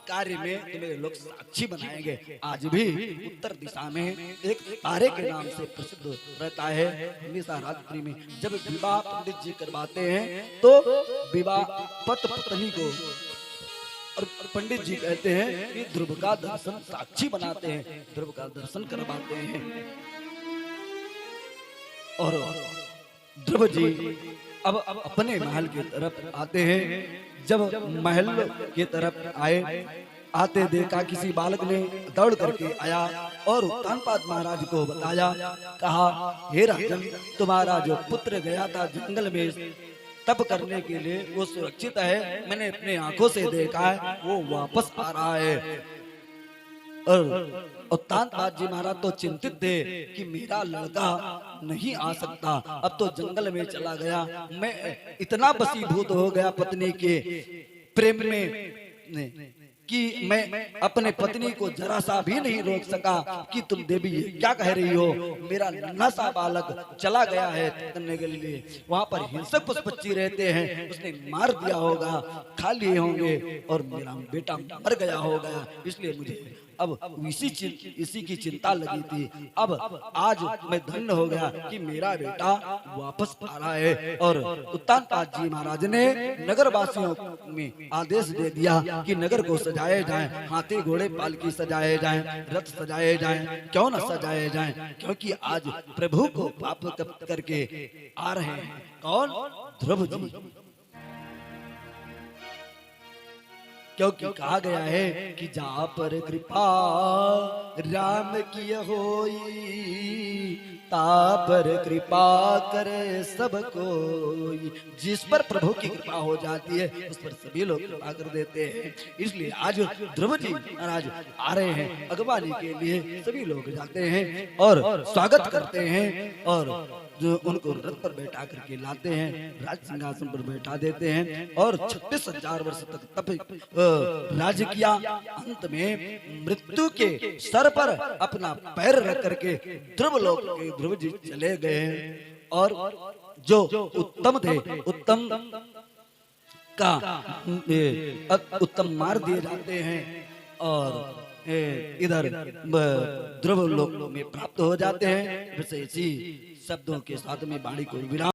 कार्य में तुम्हें लोग साक्षी बनाएंगे। आज भी उत्तर दिशा में एक तारे के नाम से प्रसिद्ध रहता है। हमेशा रात्रि में जब विवाह पंडित जी करवाते हैं तो विवाह पति पत्नी को, और पंडित जी कहते हैं कि ध्रुव का दर्शन साक्षी बनाते हैं, ध्रुव का दर्शन करवाते हैं। और ध्रुव जी अब अपने महल की तरफ आते हैं। जब महल की तरफ आते देखा किसी बालक ने दौड़ करके आया और उत्तानपाद महाराज को बताया, कहा हे राजन, तुम्हारा जो पुत्र गया था जंगल में तप करने के लिए वो सुरक्षित है, मैंने अपने आंखों से देखा है, वो वापस आ रहा है। और उत्तानपाद जी महाराज तो चिंतित थे कि मेरा लड़का नहीं आ सकता, अब तो जंगल में चला गया, मैं इतना वशीभूत हो गया पत्नी के प्रेम में कि मैं अपने पत्नी को जरा सा भी नहीं रोक सका कि तुम देवी क्या कह रही हो, मेरा नन्हा सा बालक चला गया है करने के लिए, वहां पर हिंसक पशुपक्षी रहते हैं, उसने मार दिया होगा, खा लिए होंगे और मेरा बेटा मर गया होगा, इसलिए मुझे अब इसी की चिंता लगी थी। अब आज मैं धन्य हो गया कि मेरा बेटा वापस आ रहा है। और उत्तानपाद जी महाराज ने नगर वासियों में आदेश दे दिया कि नगर को सजाए जाएं, हाथी घोड़े पालकी सजाए जाएं, रथ सजाए जाएं, क्यों न सजाए जाएं, क्योंकि आज प्रभु को पाप करके आ रहे हैं। कौन? ध्रुव जी। क्योंकि कहा गया है कि जा पर कृपा राम की होई, ता पर कृपा करे सब कोई। जिस पर प्रभु की कृपा हो जाती है उस पर सभी लोग कृपा कर देते हैं। इसलिए आज ध्रुव जी महाराज आ रहे हैं, अगवानी के लिए सभी लोग जाते हैं और स्वागत करते हैं और जो उनको रथ पर बैठा करके लाते हैं, राज सिंहासन पर बैठा देते हैं और 36,000 वर्ष तक तप राज्य किया। अंत में मृत्यु के सर पर अपना पैर रख करके ध्रुव लोक के ध्रुव जी चले गए और जो उत्तम थे उत्तम का उत्तम मार दिए जाते हैं और इधर ध्रुव लोक में प्राप्त हो जाते हैं। वैसे इसी शब्दों के साथ में वाणी को विराम